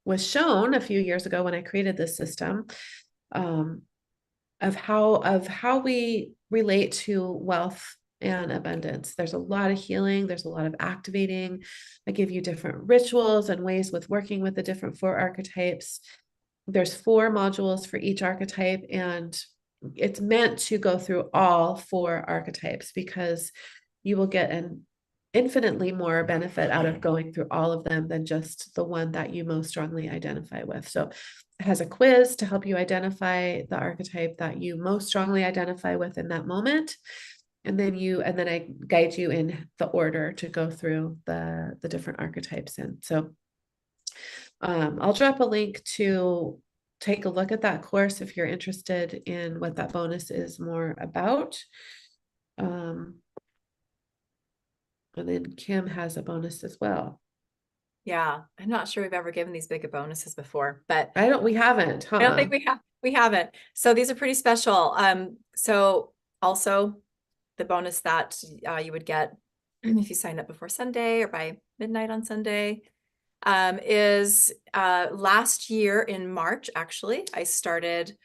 was shown a few years ago when I created this system. Of how we relate to wealth and abundance. There's a lot of healing. There's a lot of activating. I give you different rituals and ways with working with the different 4 archetypes. There's 4 modules for each archetype, and it's meant to go through all 4 archetypes, because you will get an infinitely more benefit out of going through all of them than just the one that you most strongly identify with. So it has a quiz to help you identify the archetype that you most strongly identify with in that moment. And then I guide you in the order to go through the different archetypes. And so I'll drop a link to take a look at that course if you're interested in what that bonus is more about. And then Kim has a bonus as well. Yeah, I'm not sure we've ever given these big bonuses before, but We haven't, I don't think we haven't. So these are pretty special. So also the bonus that you would get if you signed up before Sunday or by midnight on Sunday is last year in March, actually, I started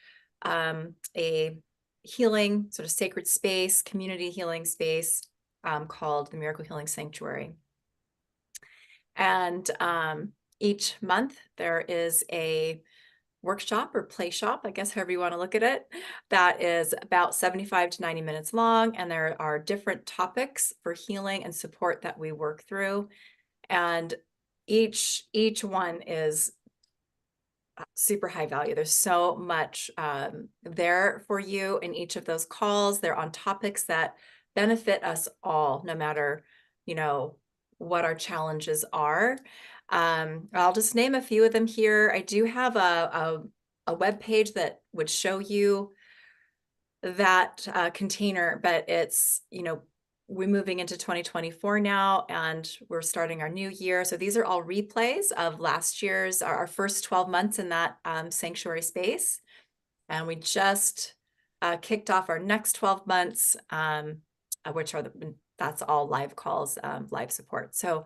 a healing sort of sacred space, community healing space called the Miracle Healing Sanctuary. And each month there is a workshop or play shop, I guess, however you want to look at it, that is about 75 to 90 minutes long. And there are different topics for healing and support that we work through. And each one is super high value. There's so much there for you in each of those calls. They're on topics that benefit us all, no matter, what our challenges are. I'll just name a few of them here. I do have a web page that would show you that container, but it's, we're moving into 2024 now, and we're starting our new year. So these are all replays of last year's, our first 12 months in that sanctuary space. And we just kicked off our next 12 months, which are that's all live calls, live support. So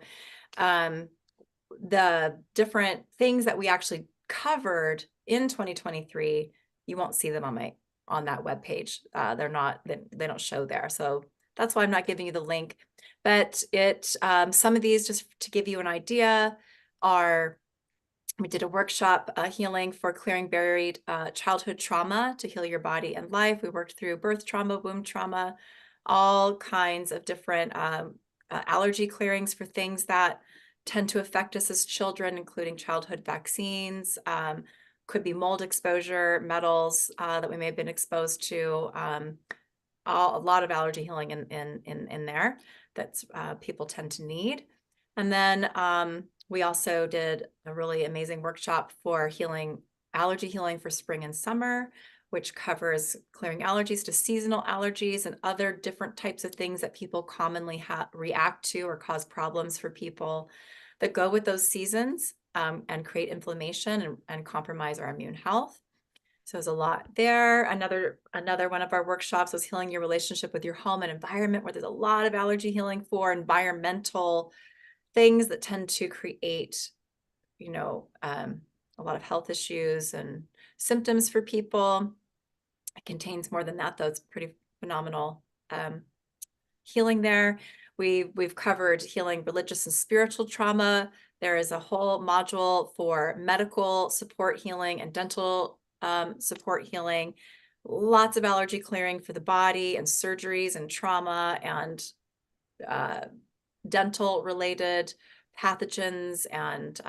the different things that we actually covered in 2023, you won't see them on that webpage. They don't show there. So that's why I'm not giving you the link. But some of these, just to give you an idea, we did a workshop healing for clearing buried childhood trauma to heal your body and life. We worked through birth trauma, womb trauma, all kinds of different allergy clearings for things that tend to affect us as children, including childhood vaccines, could be mold exposure, metals that we may have been exposed to, a lot of allergy healing in there that people tend to need. And then we also did a really amazing workshop for allergy healing for spring and summer, which covers clearing allergies to seasonal allergies and other different types of things that people commonly react to or cause problems for people that go with those seasons and create inflammation and compromise our immune health. So there's a lot there. Another one of our workshops was healing your relationship with your home and environment, where there's a lot of allergy healing for environmental things that tend to create, a lot of health issues and symptoms for people. It contains more than that, though. It's pretty phenomenal healing there. We've covered healing religious and spiritual trauma. There is a whole module for medical support healing and dental support healing. Lots of allergy clearing for the body and surgeries and trauma and dental related pathogens and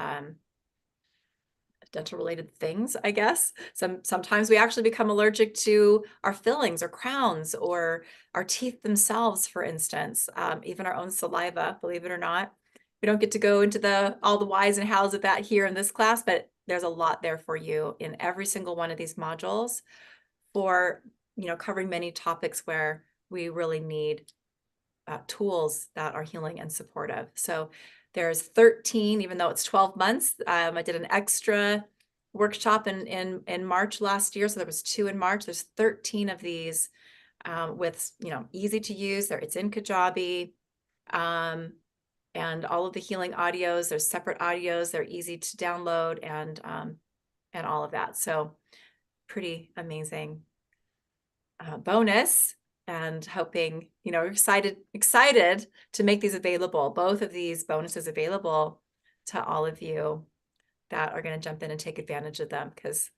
dental related things, I guess. Sometimes we actually become allergic to our fillings or crowns or our teeth themselves, for instance, even our own saliva, believe it or not. We don't get to go into all the whys and hows of that here in this class, but there's a lot there for you in every single one of these modules for, covering many topics where we really need tools that are healing and supportive. So there's 13, even though it's 12 months. I did an extra workshop in March last year. So there was 2 in March. There's 13 of these with, easy to use. It's in Kajabi. And all of the healing audios, there's separate audios. They're easy to download and all of that. So pretty amazing bonus. And hoping, excited to make these available, both of these bonuses available to all of you that are going to jump in and take advantage of them, because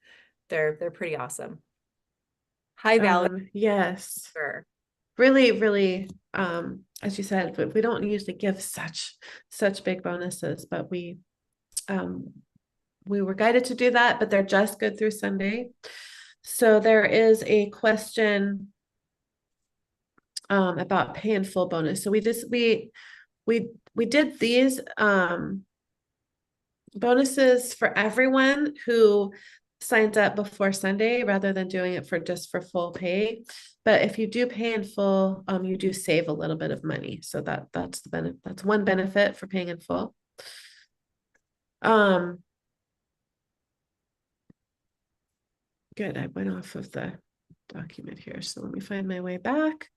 they're pretty awesome. High value. Yes, Sure. really, really, as you said, but we don't usually give such big bonuses, but um, we were guided to do that, but they're just good through Sunday. So there is a question about pay in full bonus. So we did these bonuses for everyone who signs up before Sunday rather than doing it for just for full pay. But if you do pay in full, you do save a little bit of money. So that's the benefit. That's one benefit for paying in full. Um, Good. I went off of the document here. So let me find my way back.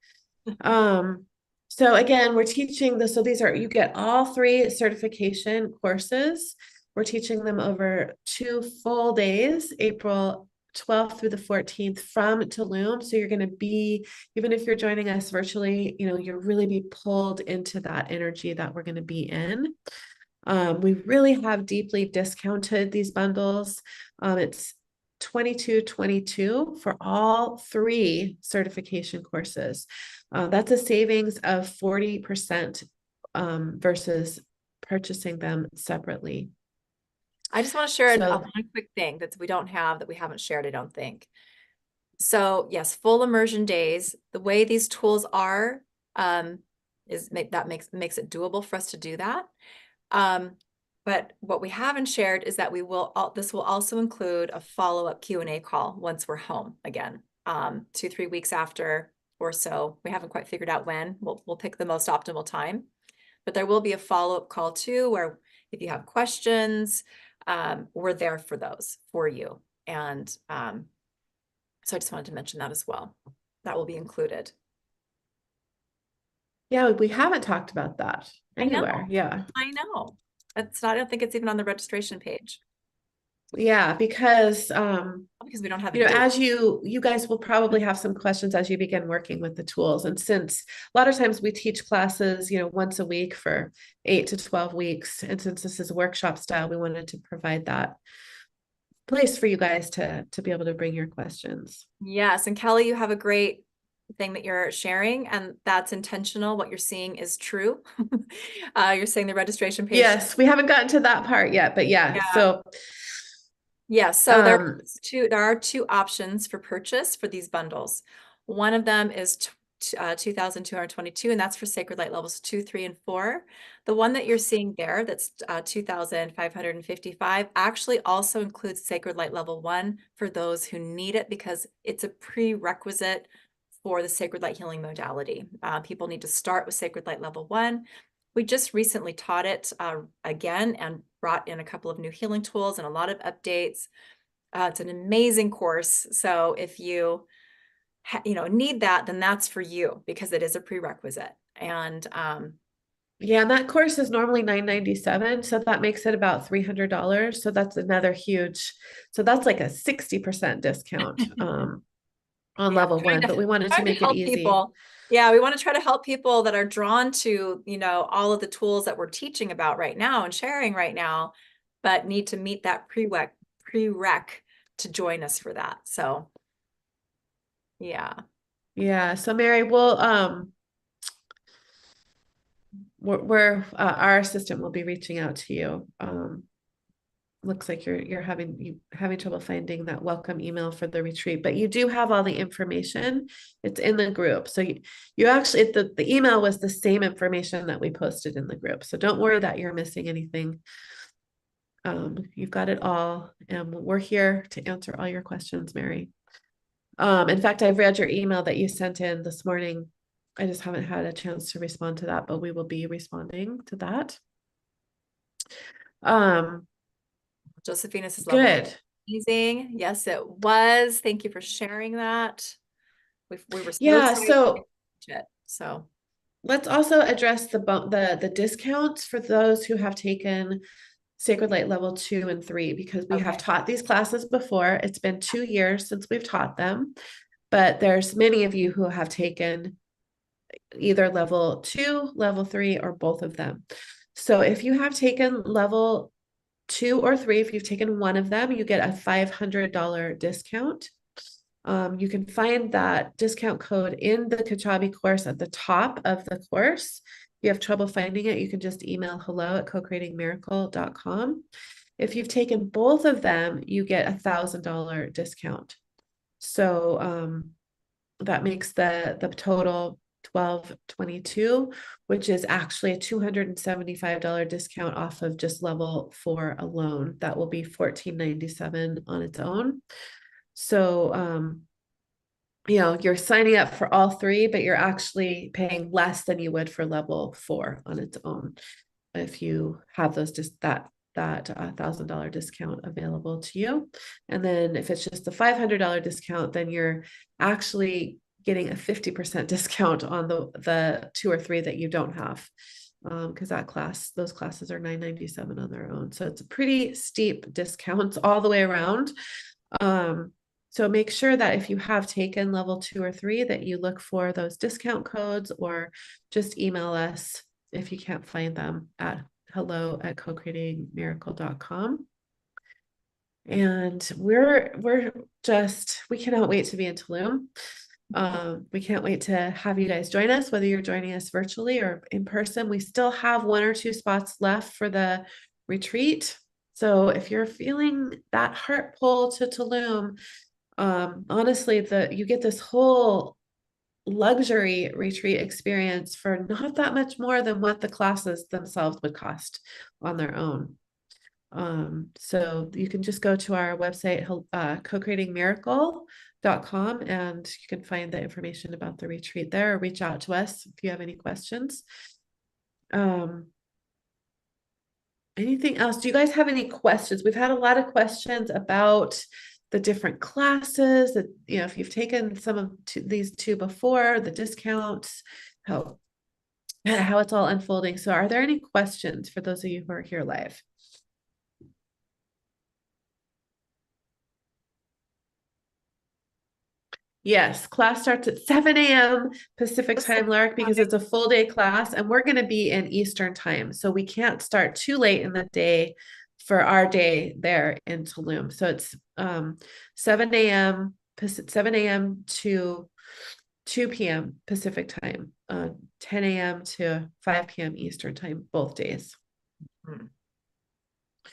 So again, we're teaching this. So these are, you get all 3 certification courses. We're teaching them over 2 full days, April 12th through the 14th from Tulum. So you're going to be, even if you're joining us virtually, you'll really be pulled into that energy that we're going to be in. We really have deeply discounted these bundles. It's 22.22 for all 3 certification courses. That's a savings of 40% versus purchasing them separately. I just want to share So one quick thing that we don't have, that we haven't shared, I don't think. So yes, full immersion days. The way these tools are, makes it doable for us to do that. But what we haven't shared is that this will also include a follow-up Q&A call once we're home again, 2-3 weeks after or so. We haven't quite figured out when. We'll pick the most optimal time, but there will be a follow-up call too, where if you have questions, we're there for those for you. And so I just wanted to mention that as well. That will be included. yeah, we haven't talked about that anywhere. I know. Yeah. I know. I don't think it's even on the registration page Yeah, because because we don't have a date. as you guys will probably have some questions as you begin working with the tools. And since a lot of times we teach classes, once a week for 8 to 12 weeks, and since this is workshop style, we wanted to provide that place for you guys to be able to bring your questions. Yes, and Kelly, you have a great thing that you're sharing, and that's intentional. What you're seeing is true. You're saying the registration page. Yes, we haven't gotten to that part yet, but yeah. So So there are 2 options for purchase for these bundles. One of them is 2,222, and that's for Sacred Light levels 2, 3, and 4. The one that you're seeing there, that's 2,555, actually also includes Sacred Light level 1 for those who need it, because it's a prerequisite for the Sacred Light healing modality. People need to start with Sacred Light level 1. We just recently taught it again and brought in a couple of new healing tools and a lot of updates. It's an amazing course. So if you need that, then that's for you, because it is a prerequisite. And yeah, that course is normally $997, so that makes it about $300. So that's another huge, so that's like a 60% discount on level 1, but we wanted to make it easy. People. Yeah, we want to try to help people that are drawn to, all of the tools that we're teaching about right now and sharing right now, but need to meet that prereq to join us for that. So yeah. Yeah. So Mary, we're our assistant will be reaching out to you. Looks like you're having trouble finding that welcome email for the retreat, but you do have all the information. It's in the group. So you actually, the email was the same information that we posted in the group. So don't worry that you're missing anything. You've got it all, and we're here to answer all your questions, Mary. In fact, I've read your email that you sent in this morning. I just haven't had a chance to respond to that, but we will be responding to that. Josephina says, Good. Amazing. Yes, it was. Thank you for sharing that. We were so excited. So let's also address the discounts for those who have taken Sacred Light level 2 and 3, because we have taught these classes before. It's been 2 years since we've taught them, but there's many of you who have taken either level 2, level 3, or both of them. So if you have taken level 2 or 3, if you've taken one of them, you get a $500 discount. You can find that discount code in the Kajabi course at the top of the course. If you have trouble finding it, you can just email hello@co-creatingmiracle.com. If you've taken both of them, you get $1,000 discount. So that makes the total 1222, which is actually a $275 discount off of just level 4 alone. That will be $14.97 on its own. So you're signing up for all three, but you're actually paying less than you would for level 4 on its own if you have those just that $1,000 discount available to you. And then if it's just a $500 discount, then you're actually getting a 50% discount on the 2 or 3 that you don't have, because those classes are $997 on their own. So it's a pretty steep discount all the way around. So make sure that if you have taken level 2 or 3, that you look for those discount codes, or just email us if you can't find them at hello@co-creatingmiracle.com. And we cannot wait to be in Tulum. We can't wait to have you guys join us, whether you're joining us virtually or in person. We still have 1 or 2 spots left for the retreat. So if you're feeling that heart pull to Tulum, honestly, you get this whole luxury retreat experience for not that much more than what the classes themselves would cost on their own. So you can just go to our website, co-creatingmiracle.com, and you can find the information about the retreat there, or reach out to us if you have any questions. Anything else? Do you guys have any questions? We've had a lot of questions about the different classes that, if you've taken some of these 2 before, the discounts, how it's all unfolding. So are there any questions for those of you who are here live? Yes, class starts at 7 a.m. Pacific time, Lark, because it's a full day class, and we're going to be in Eastern time. So we can't start too late in the day for our day there in Tulum. So it's 7 a.m. to 2 p.m. Pacific time, 10 a.m. to 5 p.m. Eastern time, both days.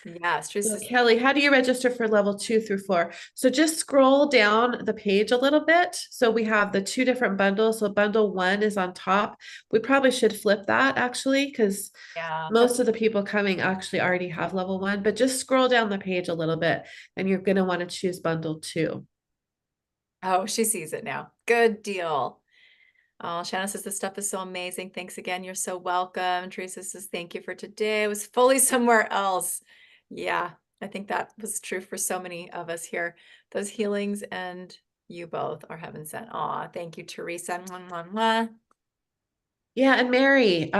Yes, so Kelly, how do you register for level 2 through 4? So just scroll down the page a little bit. So we have the 2 different bundles. So bundle 1 is on top. We probably should flip that, actually, because most of the people coming actually already have level 1, but just scroll down the page a little bit and you're going to want to choose bundle 2. Oh, she sees it now. Good deal. Oh, Shanna says this stuff is so amazing. Thanks again. You're so welcome. Teresa says thank you for today. I was fully somewhere else. Yeah, I think that was true for so many of us here. Those healings, and you both are heaven sent. Aw, thank you, Teresa. Mwah, mwah, mwah. Yeah, and Mary,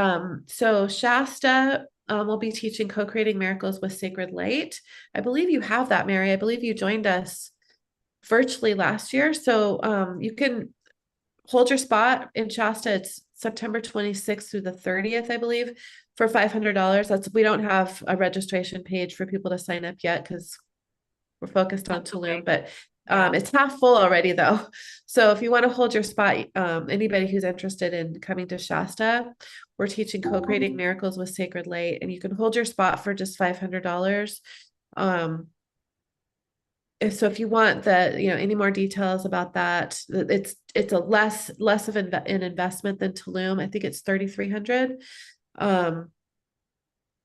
so Shasta will be teaching Co-Creating Miracles with Sacred Light. I believe you have that, Mary. I believe you joined us virtually last year. So you can hold your spot in Shasta. It's September 26th through the 30th, I believe, for $500. We don't have a registration page for people to sign up yet because we're focused on Tulum, but it's half full already though. So if you want to hold your spot, anybody who's interested in coming to Shasta, we're teaching Co-Creating Miracles with Sacred Light, and you can hold your spot for just $500. If you want any more details about that, it's a less of an investment than Tulum. I think it's $3,300.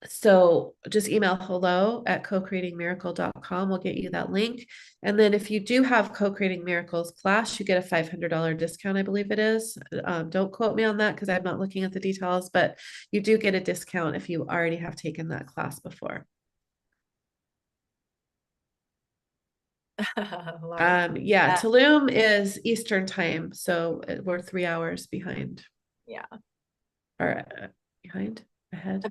So just email hello@co-creatingmiracle.com. We'll get you that link. And then if you do have Co-Creating Miracles class, you get a $500 discount, I believe it is. Don't quote me on that because I'm not looking at the details, but you do get a discount if you already have taken that class before. Tulum is Eastern time, so we're 3 hours behind. Yeah. Or behind? Ahead?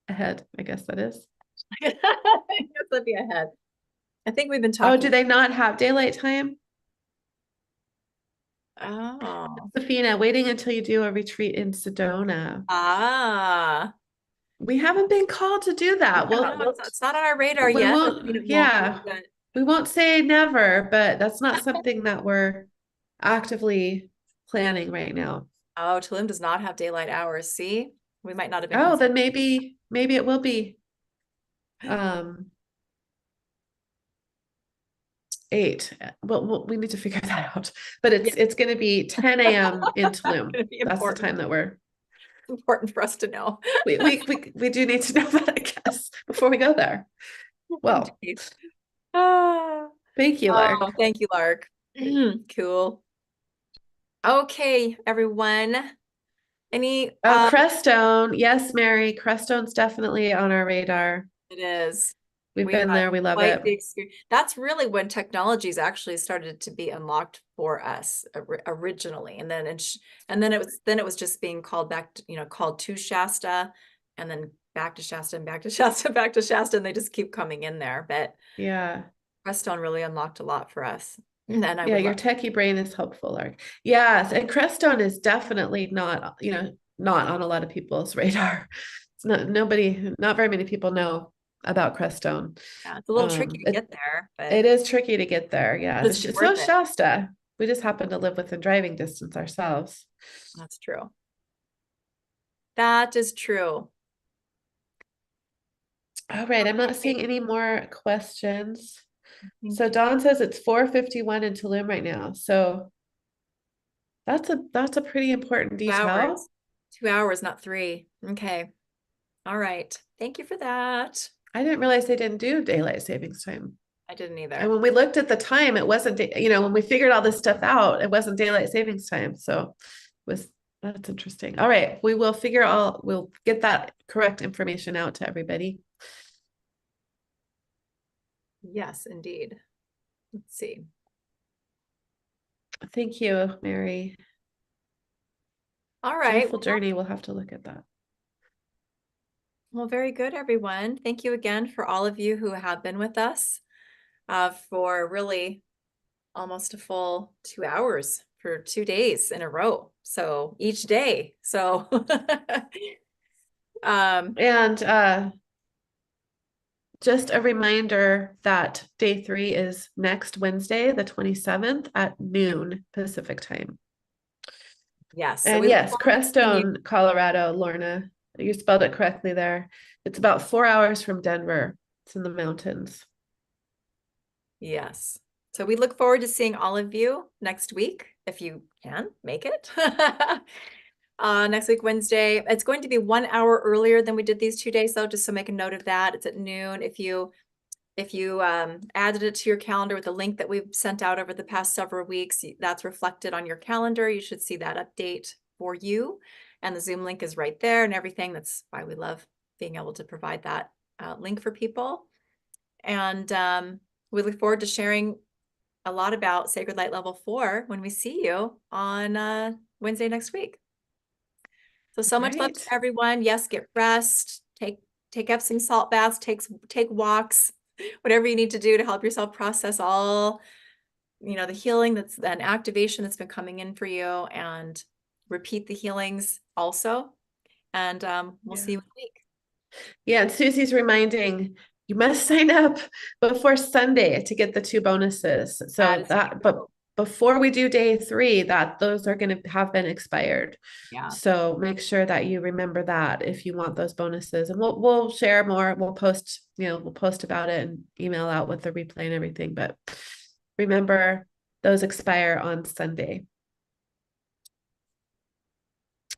Ahead, I guess that is. I guess that'd be ahead. I think we've been talking. Oh, do they not have daylight time? Oh. Safina, waiting until you do a retreat in Sedona. Ah. We haven't been called to do that. It's not on our radar yet. Yeah. We won't say never, but that's not something that we're actively planning right now. Oh, Tulum does not have daylight hours. See, we might not have been Oh, then considered. maybe it will be um 8. Well, we need to figure that out. But Yeah, it's going to be 10 a.m. in Tulum. gonna be That's the time important. that we're Important for us to know. we do need to know that, I guess, before we go there. Well, Indeed. Ah. thank you, Oh, Lark. thank you, Lark. Cool. Okay, everyone. Any Oh, Crestone. Yes, Mary. Crestone's definitely on our radar. it is. We've We've been had there. We love quite it. the experience. That's really when technologies actually started to be unlocked for us originally, and then and then it was just being called back, called to Shasta, and then back to Shasta and back to Shasta, back to Shasta, and they just keep coming in there. But Yeah. Crestone really unlocked a lot for us, and I Yeah, would your love. techie brain is helpful, Lark. Yes, and Crestone is definitely not, not on a lot of people's radar. It's not very many people know about Crestone. Yeah, it's a little tricky to get there, but It is tricky to get there. Yeah, it's so worth is it. Shasta. We just happen to live within driving distance ourselves. That's true. That is true. All right, I'm not Okay. seeing any more questions. So Thank you. Dawn says it's 4:51 in Tulum right now. So that's a pretty important 2 hours. detail. 2 hours, not three. Okay. All right. Thank you for that. I didn't realize they didn't do daylight savings time. I didn't And either. when we looked at the time, it wasn't, when we figured all this stuff out, it wasn't daylight savings time. So was that's interesting. All right, we'll get that correct information out to everybody. Yes, indeed. Let's see. Thank you, Mary. All right. Joyful journey. We'll have to look at that. Well, very good, everyone. Thank you again for all of you who have been with us for really almost a full 2 hours for 2 days in a row. So each day. So And just a reminder that day 3 is next Wednesday, the 27th at noon Pacific time. yes. So And we look yes, forward to seeing you. Crestone, Colorado, Lorna. You spelled it correctly there. It's about 4 hours from Denver. It's in the mountains. Yes. So we look forward to seeing all of you next week, if you can make it. Next week, Wednesday. It's going to be 1 hour earlier than we did these 2 days, though, just so make a note of that. It's at noon. If you added it to your calendar with the link that we've sent out over the past several weeks, that's reflected on your calendar. You should see that update for you. And the Zoom link is right there and everything. That's why we love being able to provide that link for people. And we look forward to sharing a lot about Sacred Light Level 4 when we see you on Wednesday next week. So much love to Right. everyone. Yes, get rest, take Epsom salt baths, take walks, whatever you need to do to help yourself process all, the healing that's an activation that's been coming in for you, and repeat the healings also. And we'll see Yeah. you in a week. Yeah, and Susie's reminding you must sign up before Sunday to get the 2 bonuses. That So is but true. before we do day 3, those are going to have been expired. Yeah. So make sure that you remember that if you want those bonuses. And we'll share more. We'll post about it and email out with the replay and everything. But remember, those expire on Sunday.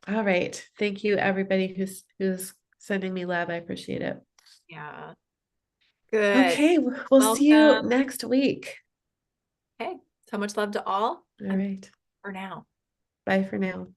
All right. Thank you, everybody who's sending me love. I appreciate it. Yeah. Good. Okay, we'll see you Welcome. next week. Okay. So much love to all, All and right. for now. Bye for now.